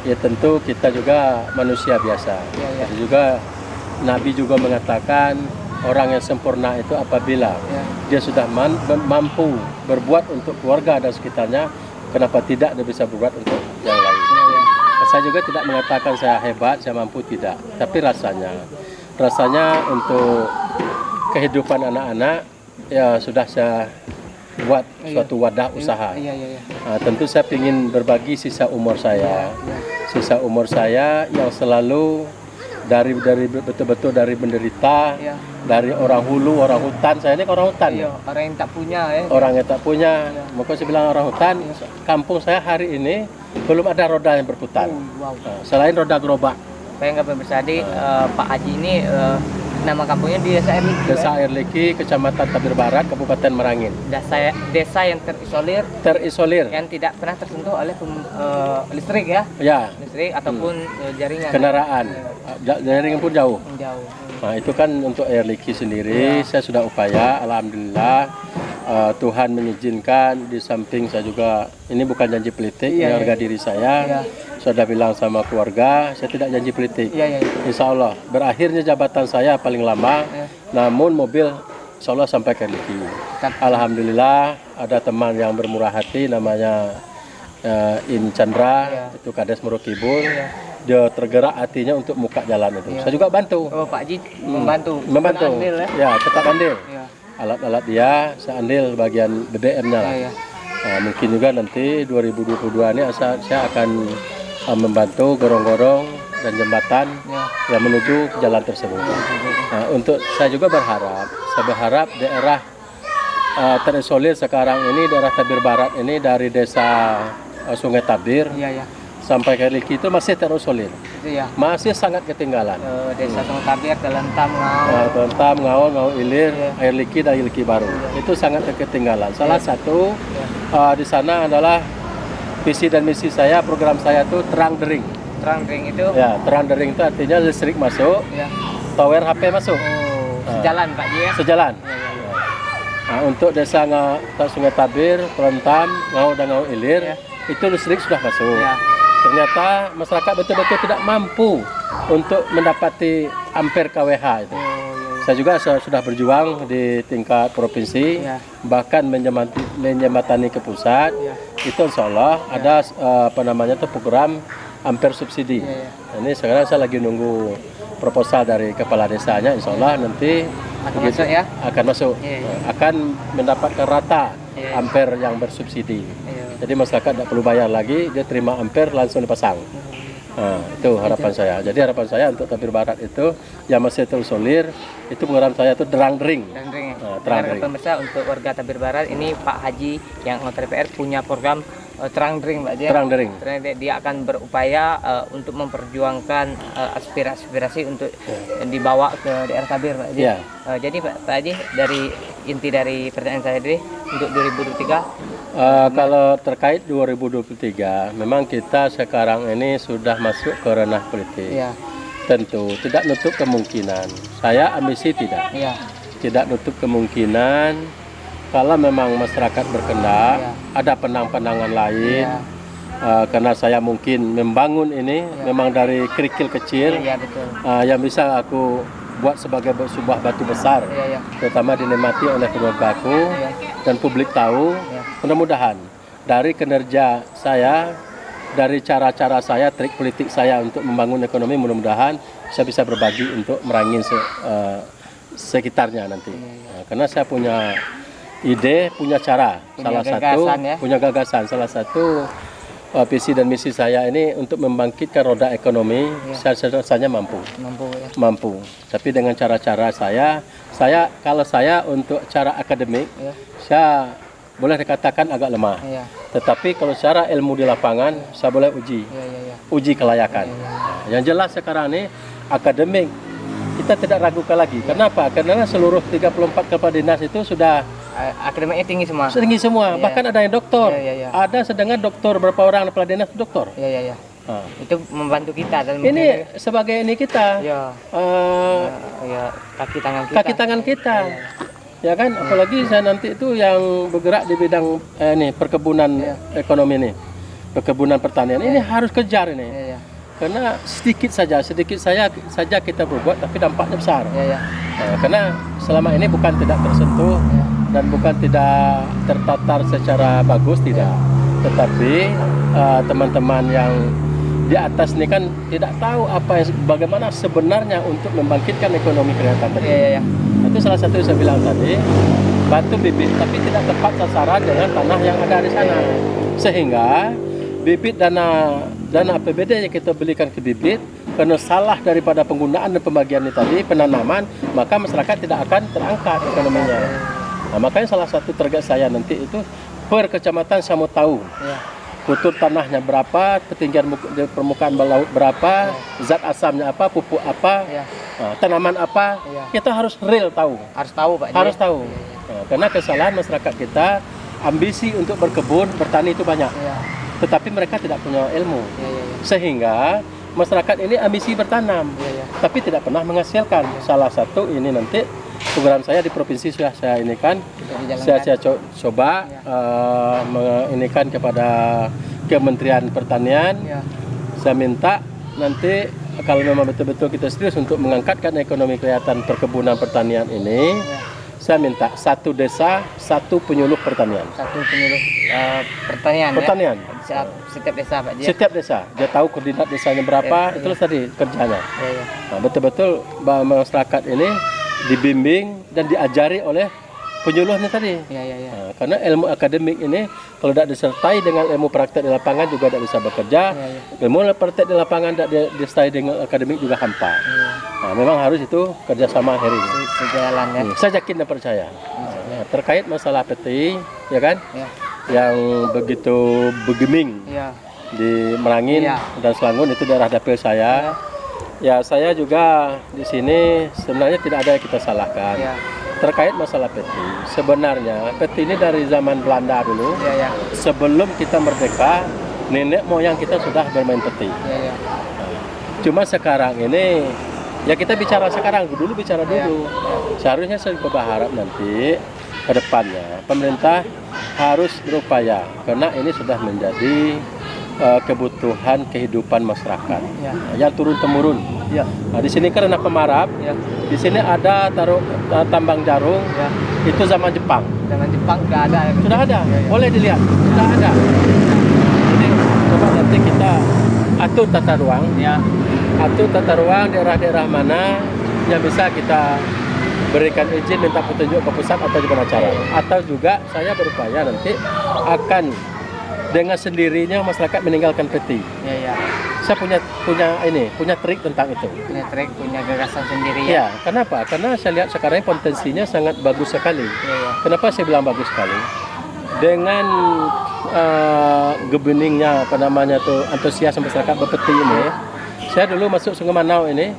Speaker 2: ya tentu kita juga manusia biasa. Jadi juga Nabi juga mengatakan orang yang sempurna itu apabila dia sudah mampu berbuat untuk keluarga dan sekitarnya, kenapa tidak dia bisa berbuat untuk yang lain. Saya juga tidak mengatakan saya hebat, saya mampu, tidak. Tapi rasanya untuk kehidupan anak-anak ya sudah saya buat suatu wadah usaha. Tentu saya ingin berbagi sisa umur saya. Sisa umur saya yang selalu dari betul-betul dari menderita, dari orang hulu, orang hutan. Saya ini orang hutan.
Speaker 1: Orang yang tak punya
Speaker 2: Orang yang tak punya. Maka saya bilang orang hutan. Kampung saya hari ini belum ada roda yang berputar. Selain roda gerobak.
Speaker 1: Saya nggak bersadi, Pak Haji ini nama kampungnya di Desa Air Liki.
Speaker 2: Desa Air Liki, Kecamatan Tabir Barat, Kabupaten Merangin.
Speaker 1: Desa yang terisolir, yang tidak pernah tersentuh oleh listrik listrik ataupun jaringan
Speaker 2: kendaraan. Jaringan pun jauh. Nah, itu kan untuk Air Liki sendiri saya sudah upaya, alhamdulillah Tuhan mengizinkan. Di samping saya juga, ini bukan janji politik, ini harga diri saya. Sudah bilang sama keluarga, saya tidak janji politik. Insya Allah berakhirnya jabatan saya paling lama, namun mobil insya Allah sampai ke Liki. Alhamdulillah ada teman yang bermurah hati namanya In Chandra, itu Kades Murukibul. Dia tergerak hatinya untuk buka jalan itu. Saya juga bantu.
Speaker 1: Pak Haji membantu.
Speaker 2: Andil, tetap andil. Alat-alat dia saya andil bagian BBM-nya lah. Mungkin juga nanti 2022 ini saya akan membantu gorong-gorong dan jembatan yang menuju ke jalan tersebut. Untuk saya juga berharap daerah terisolir sekarang ini, daerah Tabir Barat ini dari desa Sungai Tabir sampai ke Liki itu masih terisolir. Masih sangat ketinggalan.
Speaker 1: Desa Sungai Tabir, Telentam, Ngau,
Speaker 2: Ngau Ilir, Air Liki dan Liki Baru. Itu sangat ketinggalan. Salah satu di sana adalah visi dan misi saya, program saya itu terang dering.
Speaker 1: Terang dering itu?
Speaker 2: Terang dering itu artinya listrik masuk, tower HP masuk.
Speaker 1: Sejalan Pak Haji
Speaker 2: Sejalan. Nah, untuk desa Sungai Tabir, Telentam, Ngau dan Ngau Ilir, itu listrik sudah masuk. Ternyata masyarakat betul-betul tidak mampu untuk mendapati ampere kWh itu. Saya juga sudah berjuang di tingkat provinsi, bahkan menjembatani ke pusat. Itu insya Allah ada program ampere subsidi. Ini sekarang saya lagi nunggu proposal dari kepala desanya, insya Allah nanti akan masuk, akan mendapatkan rata ampere yang bersubsidi. Jadi masyarakat tidak perlu bayar lagi, dia terima ampere langsung dipasang. Itu harapan saya. Jadi harapan saya untuk Tabir Barat itu yang masih terisolir, itu program saya itu terang dering.
Speaker 1: Harapan besar untuk warga Tabir Barat ini, Pak Haji yang anggota DPR punya program terang dering Pak Haji.
Speaker 2: Terang dering.
Speaker 1: Dia akan berupaya untuk memperjuangkan aspirasi untuk dibawa ke daerah Tabir Pak Haji. Jadi Pak Haji, dari inti dari pertanyaan saya tadi untuk 2023.
Speaker 2: Kalau terkait 2023, memang kita sekarang ini sudah masuk ke ranah politik. tentu tidak nutup kemungkinan. Saya ambisi tidak.
Speaker 1: Ya.
Speaker 2: Tidak nutup kemungkinan kalau memang masyarakat berkehendak,
Speaker 1: Ya.
Speaker 2: ada penang-penangan lain.
Speaker 1: Ya.
Speaker 2: Karena saya mungkin membangun ini memang dari kerikil kecil
Speaker 1: Iya betul.
Speaker 2: yang bisa aku buat sebagai sebuah batu besar,
Speaker 1: Iya, iya.
Speaker 2: terutama dinikmati oleh keluarga aku
Speaker 1: Iya.
Speaker 2: dan publik tahu.
Speaker 1: Iya.
Speaker 2: Mudah-mudahan dari kinerja saya, dari cara-cara saya, trik politik saya untuk membangun ekonomi, mudah-mudahan saya bisa berbagi untuk merangin sekitarnya nanti. Nah, karena saya punya ide, punya cara,
Speaker 1: Punya
Speaker 2: salah satu
Speaker 1: gagasan, ya?
Speaker 2: punya gagasan, salah satu visi dan misi saya ini untuk membangkitkan roda ekonomi. Saya rasanya mampu.
Speaker 1: Mampu ya.
Speaker 2: Tapi dengan cara-cara saya kalau saya untuk cara akademik,
Speaker 1: Ya.
Speaker 2: saya boleh dikatakan agak lemah.
Speaker 1: Iya.
Speaker 2: Tetapi kalau secara ilmu di lapangan, saya boleh uji,
Speaker 1: Iya, iya, iya.
Speaker 2: uji kelayakan. Nah, yang jelas sekarang ini akademik kita tidak ragukan lagi. Kenapa? Karena seluruh 34 kepala dinas itu sudah
Speaker 1: Akademiknya tinggi semua.
Speaker 2: tinggi semua.
Speaker 1: Iya.
Speaker 2: Bahkan ada yang doktor.
Speaker 1: Iya, iya, iya.
Speaker 2: Ada sedangkan doktor, berapa orang kepala dinas doktor.
Speaker 1: Iya, iya, iya.
Speaker 2: Nah,
Speaker 1: Itu membantu kita dan
Speaker 2: ini sebagai ini kita,
Speaker 1: ya, ya kaki tangan kita.
Speaker 2: kaki tangan kita. Ya kan, apalagi saya nanti itu yang bergerak di bidang ini perkebunan ekonomi ini, perkebunan pertanian ini harus kejar ini,
Speaker 1: Iya, iya.
Speaker 2: karena sedikit saja kita berbuat tapi dampaknya besar.
Speaker 1: Iya, iya.
Speaker 2: Nah, karena selama ini bukan tidak tersentuh dan bukan tidak tertatar secara bagus, tidak, tetapi teman-teman yang di atas ini kan tidak tahu bagaimana sebenarnya untuk membangkitkan ekonomi kreatif tadi.
Speaker 1: Iya, iya.
Speaker 2: Itu salah satu yang saya bilang tadi, batu bibit tapi tidak tepat sasaran dengan tanah yang ada di sana. Sehingga bibit dana APBD yang kita belikan ke bibit karena salah daripada penggunaan dan pembagian ini tadi, penanaman, maka masyarakat tidak akan terangkat ekonominya. Nah, makanya salah satu target saya nanti itu per kecamatan saya mau tahu.
Speaker 1: Iya.
Speaker 2: Kultur tanahnya berapa, ketinggian permukaan laut berapa, zat asamnya apa, pupuk apa,
Speaker 1: Iya.
Speaker 2: tanaman apa,
Speaker 1: Iya.
Speaker 2: kita harus real tahu.
Speaker 1: Harus tahu, Pak.
Speaker 2: Harus tahu. Nah, karena kesalahan masyarakat kita, ambisi untuk berkebun, bertani itu banyak.
Speaker 1: Iya.
Speaker 2: Tetapi mereka tidak punya ilmu.
Speaker 1: Iya, iya, iya.
Speaker 2: Sehingga masyarakat ini ambisi bertanam,
Speaker 1: Iya, iya.
Speaker 2: tapi tidak pernah menghasilkan. Salah satu ini nanti program saya di provinsi sudah saya ini kan, saya coba menginikan kepada Kementerian Pertanian.
Speaker 1: Iya.
Speaker 2: Saya minta nanti kalau memang betul-betul kita serius untuk mengangkatkan ekonomi kelihatan perkebunan pertanian ini, saya minta satu desa satu penyuluh pertanian.
Speaker 1: Satu penyuluh pertanian.
Speaker 2: Pertanian.
Speaker 1: Ya? Setiap desa, Pak.
Speaker 2: Setiap desa, dia tahu koordinat desanya berapa, itulah tadi kerjanya.
Speaker 1: Iya, iya.
Speaker 2: Nah, betul-betul masyarakat ini dibimbing dan diajari oleh penyuluhnya tadi.
Speaker 1: Iya, iya, iya.
Speaker 2: Nah, karena ilmu akademik ini kalau tidak disertai dengan ilmu praktek di lapangan juga tidak bisa bekerja.
Speaker 1: Iya, iya.
Speaker 2: Ilmu praktek di lapangan tidak disertai dengan akademik juga hampa.
Speaker 1: Iya.
Speaker 2: Nah, memang harus itu kerjasama akhirnya.
Speaker 1: Sejalan ya.
Speaker 2: Saya yakin dan percaya. Nah, terkait masalah peti, ya kan,
Speaker 1: Iya.
Speaker 2: yang begitu begeming
Speaker 1: Iya.
Speaker 2: di Merangin
Speaker 1: Iya.
Speaker 2: dan Selangor itu daerah dapil saya. Ya, saya juga di sini sebenarnya tidak ada yang kita salahkan.
Speaker 1: Iya.
Speaker 2: Terkait masalah peti, sebenarnya peti ini dari zaman Belanda dulu.
Speaker 1: Iya, iya.
Speaker 2: Sebelum kita merdeka, nenek moyang kita sudah bermain peti.
Speaker 1: Iya, iya.
Speaker 2: Cuma sekarang ini, ya kita bicara sekarang, dulu bicara dulu. Seharusnya saya berharap nanti ke depannya pemerintah harus berupaya, karena ini sudah menjadi kebutuhan kehidupan masyarakat yang turun temurun.
Speaker 1: Iya.
Speaker 2: Nah, di sini karena pemarap,
Speaker 1: Iya.
Speaker 2: di sini ada tambang jarum,
Speaker 1: Iya.
Speaker 2: itu zaman Jepang.
Speaker 1: Dengan Jepang nggak ada. Ya?
Speaker 2: Sudah ada,
Speaker 1: Iya, iya.
Speaker 2: boleh dilihat, sudah ada. Jadi coba nanti kita atur tata ruang,
Speaker 1: Iya.
Speaker 2: atur tata ruang daerah-daerah mana yang bisa kita berikan izin, minta petunjuk ke pusat atau gimana cara. Atau juga saya berupaya nanti akan dengan sendirinya masyarakat meninggalkan peti.
Speaker 1: Iya, iya.
Speaker 2: Saya punya trik tentang itu.
Speaker 1: Punya trik, punya gagasan sendiri
Speaker 2: Ya, kenapa? Karena saya lihat sekarang ini potensinya sangat bagus sekali.
Speaker 1: Iya, iya.
Speaker 2: Kenapa saya bilang bagus sekali? Dengan gebeningnya antusias masyarakat berpeti ini. Saya dulu masuk Sungai Manau ini,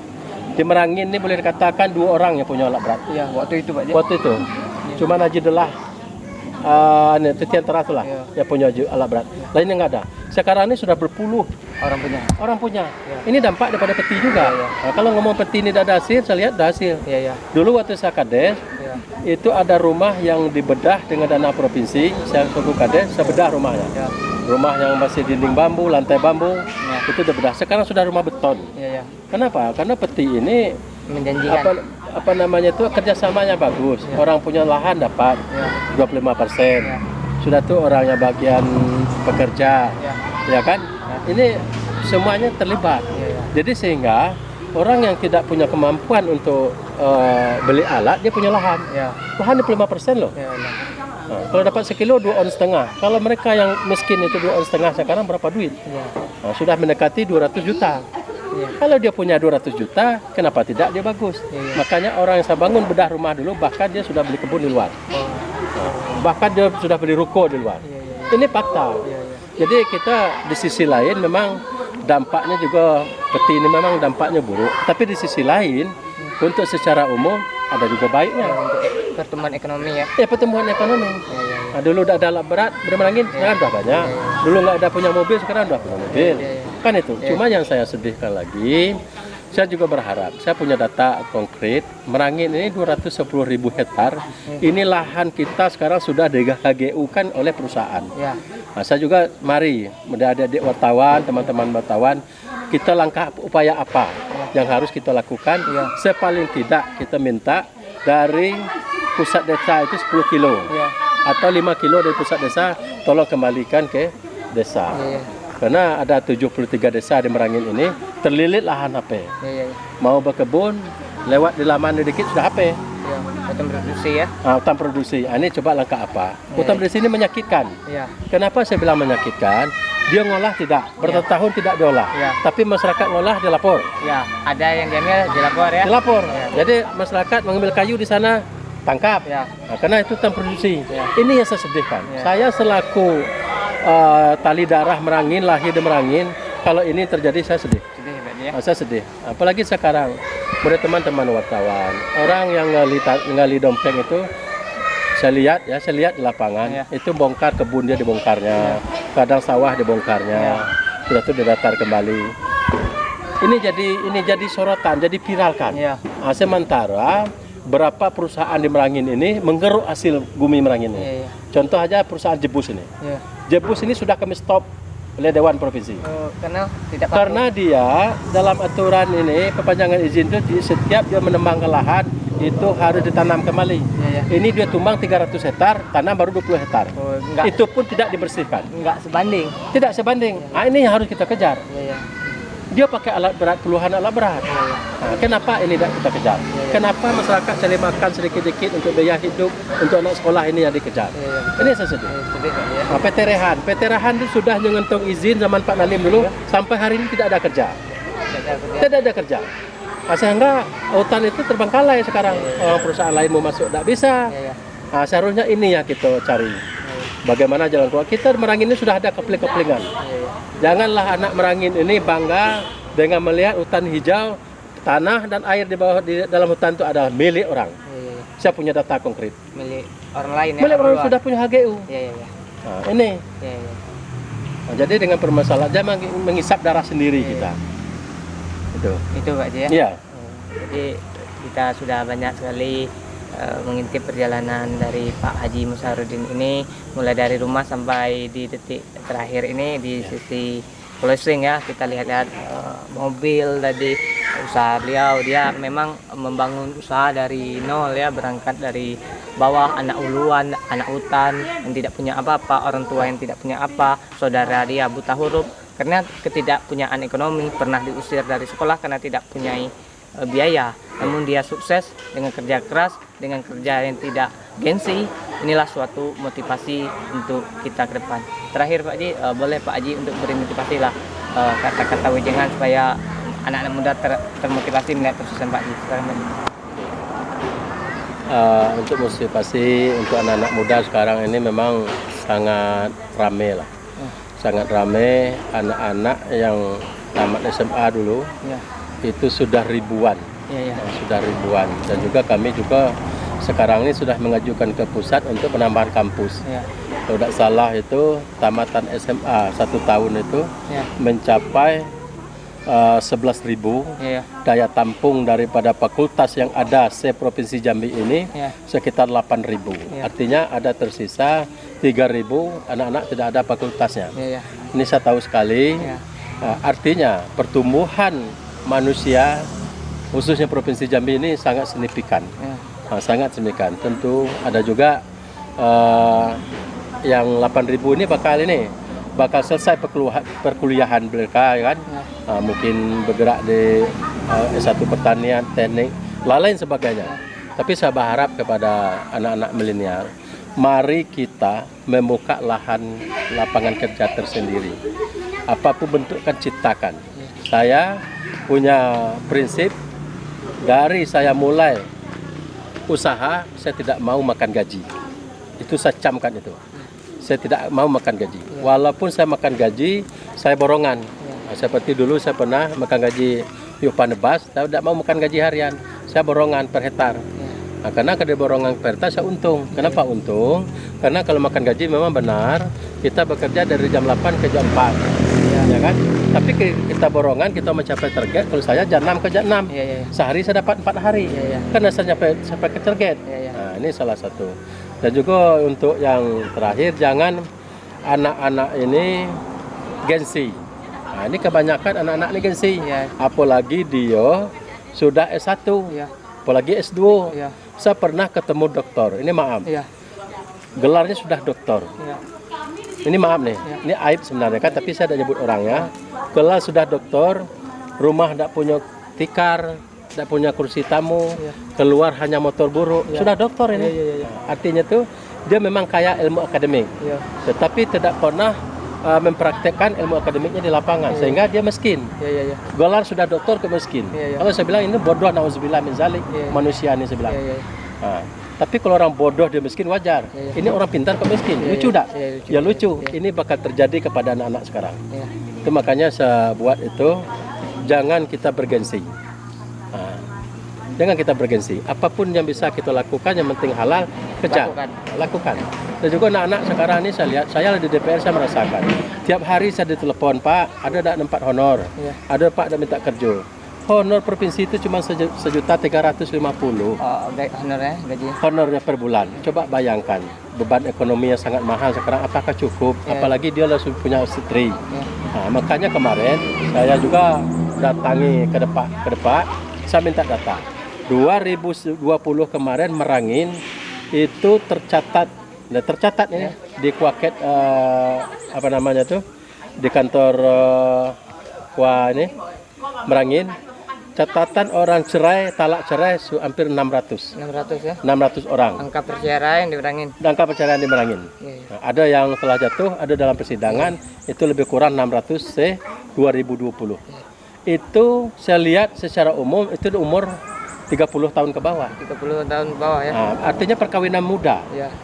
Speaker 2: di Merangin ini boleh dikatakan 2 orang yang punya alat berat.
Speaker 1: Iya, waktu itu, Pak.
Speaker 2: Waktu itu, cuma Haji Delah, Titian Terasu lah,
Speaker 1: Iya.
Speaker 2: yang punya alat berat. Lainnya nggak ada.
Speaker 3: Sekarang ini sudah berpuluh orang punya.
Speaker 1: Ya.
Speaker 3: Ini dampak daripada peti juga.
Speaker 1: Ya.
Speaker 3: Nah, kalau ngomong peti ini tidak ada hasil, saya lihat ada hasil.
Speaker 1: Ya, ya.
Speaker 3: Dulu waktu saya kades,
Speaker 1: Ya.
Speaker 3: itu ada rumah yang dibedah dengan dana provinsi. Saya suku kades, saya bedah rumahnya.
Speaker 1: Ya.
Speaker 3: Rumah yang masih dinding bambu, lantai bambu, itu udah bedah. Sekarang sudah rumah beton.
Speaker 1: Ya, ya.
Speaker 3: Kenapa? Karena peti ini
Speaker 1: Menjanjikan.
Speaker 3: apa namanya itu kerjasamanya bagus.
Speaker 1: Ya.
Speaker 3: Orang punya lahan dapat
Speaker 1: Ya.
Speaker 3: 25%.
Speaker 1: Ya.
Speaker 3: Sudah tuh orangnya bagian pekerja,
Speaker 1: Ya.
Speaker 3: ya kan? Ini semuanya terlibat.
Speaker 1: Ya, ya.
Speaker 3: Jadi sehingga orang yang tidak punya kemampuan untuk beli alat, dia punya lahan.
Speaker 1: Ya.
Speaker 3: Lahan 25% loh.
Speaker 1: Ya, ya.
Speaker 3: Nah, kalau dapat sekilo 2,5 on. Kalau mereka yang miskin itu 2,5 on, sekarang berapa duit?
Speaker 1: Ya.
Speaker 3: Nah, sudah mendekati 200 juta.
Speaker 1: Ya.
Speaker 3: Kalau dia punya 200 juta, kenapa tidak dia bagus?
Speaker 1: Ya, ya.
Speaker 3: Makanya orang yang saya bangun bedah rumah dulu, bahkan dia sudah beli kebun di luar.
Speaker 1: Oh.
Speaker 3: Bahkan dia sudah beli ruko di luar.
Speaker 1: Ya, ya.
Speaker 3: Ini fakta.
Speaker 1: Ya, ya.
Speaker 3: Jadi kita di sisi lain memang dampaknya juga peti ini memang dampaknya buruk. Tapi di sisi lain untuk secara umum ada juga baiknya.
Speaker 1: Untuk pertumbuhan ekonomi ya.
Speaker 3: Ya pertumbuhan ekonomi.
Speaker 1: Ya, ya, ya.
Speaker 3: Nah, dulu udah ada alat berat bermerangin, sekarang udah banyak. Dulu nggak ada punya mobil, sekarang udah punya mobil.
Speaker 1: Ya, ya.
Speaker 3: Kan itu. Cuma yang saya sedihkan lagi, saya juga berharap, saya punya data konkret, Merangin ini 210.000 hektar. Ini lahan kita sekarang sudah di-HGU kan oleh perusahaan.
Speaker 1: Ya.
Speaker 3: Nah, saya juga mari, adik-adik wartawan, teman-teman wartawan, kita langkah upaya apa yang harus kita lakukan.
Speaker 1: Ya.
Speaker 3: Sepaling tidak kita minta dari pusat desa itu 10 kilo.
Speaker 1: Ya.
Speaker 3: Atau 5 kilo dari pusat desa, tolong kembalikan ke desa.
Speaker 1: Ya, ya.
Speaker 3: Karena ada 73 desa di Merangin ini, terlilit lahan HP.
Speaker 1: Ya, ya.
Speaker 3: Mau berkebun, lewat di laman sedikit sudah HP.
Speaker 1: Ya. Hutan produksi ya.
Speaker 3: Hutan produksi. Ini coba langkah apa? Hutan produksi ini menyakitkan.
Speaker 1: Ya.
Speaker 3: Kenapa saya bilang menyakitkan? Dia ngolah tidak, bertahun-tahun tidak diolah.
Speaker 1: Ya.
Speaker 3: Tapi masyarakat ngolah dia lapor.
Speaker 1: Ya. Ada yang diambil dilapor ya.
Speaker 3: Dilapor.
Speaker 1: Ya.
Speaker 3: Jadi masyarakat mengambil kayu di sana, tangkap.
Speaker 1: Ya.
Speaker 3: Nah, karena itu hutan produksi.
Speaker 1: Ya.
Speaker 3: Ini yang saya sedihkan.
Speaker 1: Ya.
Speaker 3: Saya selaku tali darah Merangin, lahir di Merangin, kalau ini terjadi saya sedih.
Speaker 1: Sedih Pak ya.
Speaker 3: Saya sedih. Apalagi sekarang, pada teman-teman wartawan, orang yang ngali dompeng itu, saya lihat di lapangan,
Speaker 1: Ya.
Speaker 3: itu bongkar kebun dia dibongkarnya, kadang sawah dibongkarnya, sudah itu didatar kembali. Ini jadi sorotan, jadi viralkan.
Speaker 1: Ya.
Speaker 3: Nah, sementara berapa perusahaan di Merangin ini menggeruk hasil bumi Merangin ini.
Speaker 1: Ya, ya.
Speaker 3: Contoh aja perusahaan Jebus ini.
Speaker 1: Ya.
Speaker 3: Jebus ini sudah kami stop oleh Dewan Provinsi.
Speaker 1: Oh, karena tidak patuh.
Speaker 3: Karena dia dalam aturan ini perpanjangan izin itu setiap dia menembangkan lahan itu harus ditanam kembali.
Speaker 1: Ya, ya.
Speaker 3: Ini dia tumbang 300 hektar, tanam baru 20 hektar.
Speaker 1: Oh, enggak.
Speaker 3: Itu pun tidak dibersihkan.
Speaker 1: Enggak sebanding.
Speaker 3: Tidak sebanding. Nah, ini yang harus kita kejar.
Speaker 1: Ya, ya.
Speaker 3: Dia pakai alat berat, puluhan alat berat. Nah, kenapa ini tidak kita kejar? Kenapa masyarakat cari makan sedikit-sedikit untuk biaya hidup, untuk anak sekolah ini yang dikejar? Ini saya sedih.
Speaker 1: Sedih Pak ya.
Speaker 3: Nah, PT Rehan itu sudah mengantung izin zaman Pak Nalim dulu, sampai hari ini tidak ada kerja. Tidak ada kerja. Nah, sehingga hutan itu terbengkalai sekarang. Orang perusahaan lain mau masuk tidak bisa.
Speaker 1: Ya, ya.
Speaker 3: Nah, seharusnya ini yang kita cari. Bagaimana jalan keluar? Kita Merangin ini sudah ada kepling-keplingan. Janganlah anak Merangin ini bangga dengan melihat hutan hijau, tanah dan air di bawah di dalam hutan itu adalah milik orang.
Speaker 1: Ya, ya.
Speaker 3: Saya punya data konkret.
Speaker 1: Milik orang lain ya.
Speaker 3: Milik orang
Speaker 1: luar.
Speaker 3: sudah punya HGU.
Speaker 1: Ya, ya, ya.
Speaker 3: Nah, ini.
Speaker 1: Ya, ya.
Speaker 3: Nah, jadi dengan permasalahan dia mengisap darah sendiri kita.
Speaker 1: Itu Pak ya.
Speaker 3: Iya.
Speaker 1: Jadi kita sudah banyak sekali mengintip perjalanan dari Pak Haji Musarudin ini, mulai dari rumah sampai di detik terakhir ini di sisi closing ya. Kita lihat-lihat mobil tadi, usaha beliau, dia memang membangun usaha dari nol ya, berangkat dari bawah, anak uluan, anak hutan yang tidak punya apa-apa, orang tua yang tidak punya apa, saudara dia buta huruf karena ketidakpunyaan ekonomi, pernah diusir dari sekolah karena tidak punya biaya. Namun dia sukses dengan kerja keras, dengan kerja yang tidak gengsi. Inilah suatu motivasi untuk kita ke depan. Terakhir Pak Haji, boleh Pak Haji untuk beri motivasi lah, kata-kata wejangan supaya anak-anak muda termotivasi melihat kesuksesan Pak Haji. Sekarang Pak Haji.
Speaker 3: Untuk motivasi untuk anak-anak muda sekarang ini memang sangat ramai lah. Sangat ramai, anak-anak yang tamat SMA dulu
Speaker 1: Ya.
Speaker 3: itu sudah ribuan.
Speaker 1: Ya, ya.
Speaker 3: Sudah ribuan, dan juga kami juga sekarang ini sudah mengajukan ke pusat untuk penambahan kampus.
Speaker 1: Ya.
Speaker 3: kalau tidak salah itu tamatan SMA 1 tahun itu
Speaker 1: Ya.
Speaker 3: mencapai 11.000.
Speaker 1: Iya.
Speaker 3: Daya tampung daripada fakultas yang ada se-Provinsi Jambi ini
Speaker 1: Ya.
Speaker 3: sekitar 8.000.
Speaker 1: Ya.
Speaker 3: Artinya ada tersisa 3.000 anak-anak tidak ada fakultasnya.
Speaker 1: Iya, iya.
Speaker 3: Ini saya tahu sekali.
Speaker 1: Iya.
Speaker 3: Artinya pertumbuhan manusia khususnya Provinsi Jambi ini sangat signifikan.
Speaker 1: Iya.
Speaker 3: Sangat signifikan. Tentu ada juga yang 8.000 ini bakal selesai perkuliahan mereka kan. Mungkin bergerak di S1 pertanian, teknik, lain sebagainya. Tapi saya berharap kepada anak-anak milenial, mari kita membuka lapangan kerja tersendiri. Apapun bentukkan ciptakan. Saya punya prinsip dari saya mulai usaha, saya tidak mau makan gaji. Itu saya camkan itu. Saya tidak mau makan gaji. Walaupun saya makan gaji, saya borongan. Seperti dulu saya pernah makan gaji Yupan Nebas, saya tidak mau makan gaji harian. Saya borongan per hektar. Karena kada borongan per hektar saya untung. Kenapa untung? Karena kalau makan gaji memang benar, kita bekerja dari jam 8 ke jam 4. Ya kan? Tapi kita borongan, kita mencapai target. Kalau saya jam 6 ke jam 6.
Speaker 1: Iya.
Speaker 3: Sehari saya dapat 4 hari. Karena saya sampai ke target.
Speaker 1: Iya.
Speaker 3: Nah, ini salah satu. Dan juga untuk yang terakhir, jangan anak-anak ini gengsi. Nah, ini kebanyakan anak-anak ini gengsi.
Speaker 1: Iya.
Speaker 3: Apalagi dia sudah S1,
Speaker 1: Iya.
Speaker 3: apalagi S2.
Speaker 1: Iya.
Speaker 3: Saya pernah ketemu dokter. Ini maaf,
Speaker 1: Iya.
Speaker 3: gelarnya sudah dokter.
Speaker 1: Iya.
Speaker 3: Ini maaf nih, ini aib sebenarnya kan, tapi saya tidak nyebut orangnya. Gelar sudah dokter, rumah tidak punya tikar, tidak punya kursi tamu, keluar hanya motor buruk, sudah dokter ini.
Speaker 1: Iya.
Speaker 3: Artinya tuh dia memang kaya ilmu akademik,
Speaker 1: Iya.
Speaker 3: tetapi tidak pernah mempraktekkan ilmu akademiknya di lapangan, sehingga dia miskin.
Speaker 1: Iya.
Speaker 3: Gelar sudah dokter ke miskin.
Speaker 1: Iya.
Speaker 3: Kalau saya bilang ini bodoh, nauzubillah min zalik,
Speaker 1: Iya.
Speaker 3: manusia ini saya bilang.
Speaker 1: Iya.
Speaker 3: Nah, tapi kalau orang bodoh dia miskin wajar.
Speaker 1: Iya.
Speaker 3: Ini orang pintar kok miskin. Lucu tak?
Speaker 1: Iya, lucu.
Speaker 3: Ya lucu.
Speaker 1: Iya.
Speaker 3: Ini bakal terjadi kepada anak-anak sekarang.
Speaker 1: Iya.
Speaker 3: Itu makanya saya buat itu, jangan kita bergengsi. Nah, jangan kita bergengsi. Apapun yang bisa kita lakukan, yang penting halal, kejar. Lakukan. Dan juga anak-anak sekarang ini saya lihat, saya di DPR saya merasakan. Tiap hari saya ditelepon, Pak, ada tak nempat honor?
Speaker 1: Iya.
Speaker 3: Ada Pak, ada minta kerja. Honor provinsi itu cuma 1.350.000.
Speaker 1: Honornya gaji.
Speaker 3: Honornya per bulan. Coba bayangkan, beban ekonomi yang sangat mahal sekarang, apakah cukup? Apalagi dia langsung punya istri. Nah, makanya kemarin saya juga datangi ke depan, saya minta data. 2020 kemarin Merangin itu tercatat ini di Kuaket apa namanya tuh, di kantor ini Merangin. Catatan orang cerai, talak cerai hampir 600.
Speaker 1: 600 ya.
Speaker 3: 600 orang.
Speaker 1: Angka perceraian dikurangin.
Speaker 3: Angka perceraian di Merangin.
Speaker 1: Iya.
Speaker 3: Nah, ada yang telah jatuh, ada dalam persidangan, itu lebih kurang 600 2020. Itu saya lihat secara umum itu umur 30 tahun ke bawah.
Speaker 1: 30 tahun ke bawah ya.
Speaker 3: Nah, artinya perkawinan muda.
Speaker 1: Iya.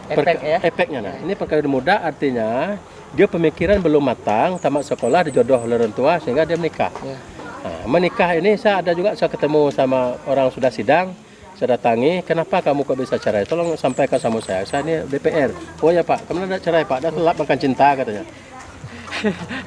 Speaker 3: Efeknya nah. Ini perkawinan muda artinya dia pemikiran belum matang, tamat sekolah, dijodoh oleh orang tua sehingga dia menikah.
Speaker 1: Iya.
Speaker 3: Nah, menikah ini saya ketemu sama orang sudah sidang, saya datangi, kenapa kamu kok bisa cerai? Tolong sampaikan sama saya ini DPR. Oh ya Pak, kamu ada cerai Pak, dah telat makan cinta katanya.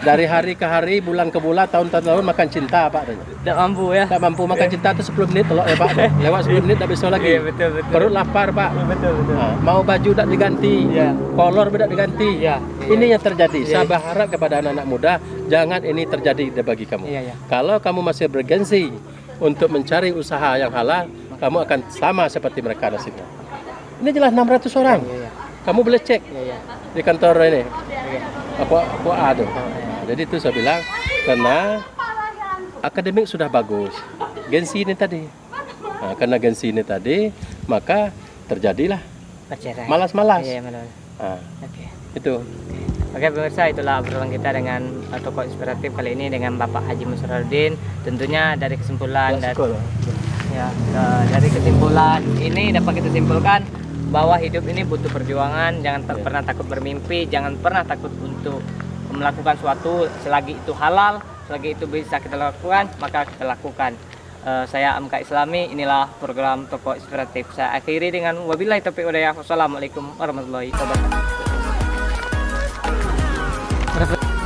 Speaker 3: Dari hari ke hari, bulan ke bulan, tahun ke tahun makan cinta Pak katanya.
Speaker 1: Tidak mampu ya.
Speaker 3: Tak mampu makan cinta itu 10 menit telok ya Pak. Lewat 10 menit tak bisa lagi.
Speaker 1: Iya, betul.
Speaker 3: Perut lapar Pak.
Speaker 1: Betul.
Speaker 3: Nah, mau baju tak diganti,
Speaker 1: Iya.
Speaker 3: kolor tidak diganti.
Speaker 1: Iya.
Speaker 3: Ini yang terjadi.
Speaker 1: Iya.
Speaker 3: Saya berharap kepada anak-anak muda, jangan ini terjadi bagi kamu.
Speaker 1: Iya.
Speaker 3: Kalau kamu masih bergengsi untuk mencari usaha yang halal, kamu akan sama seperti mereka nasibnya. Ini jelas 600 orang.
Speaker 1: Iya.
Speaker 3: Kamu boleh cek
Speaker 1: Iya.
Speaker 3: di kantor ini.
Speaker 1: Iya.
Speaker 3: Aku ada. Jadi itu saya bilang karena akademik sudah bagus. Gengsi ini tadi. Nah, karena gengsi ini tadi, maka terjadilah
Speaker 1: Perceraian.
Speaker 3: malas-malas.
Speaker 1: Iya, malas.
Speaker 3: Nah,
Speaker 1: Oke.
Speaker 3: itu.
Speaker 1: Oke pemirsa, itulah obrolan kita dengan tokoh inspiratif kali ini dengan Bapak Haji Musraddin. Tentunya dari kesimpulan dari kesimpulan ini dapat kita simpulkan bahwa hidup ini butuh perjuangan. Jangan pernah takut bermimpi, jangan pernah takut untuk melakukan suatu selagi itu halal, selagi itu bisa kita lakukan, maka kita lakukan. Saya MK Islami, inilah program tokoh inspiratif. Saya akhiri dengan wabillahi taufiq wal hidayah. Wassalamualaikum warahmatullahi wabarakatuh. Berapa?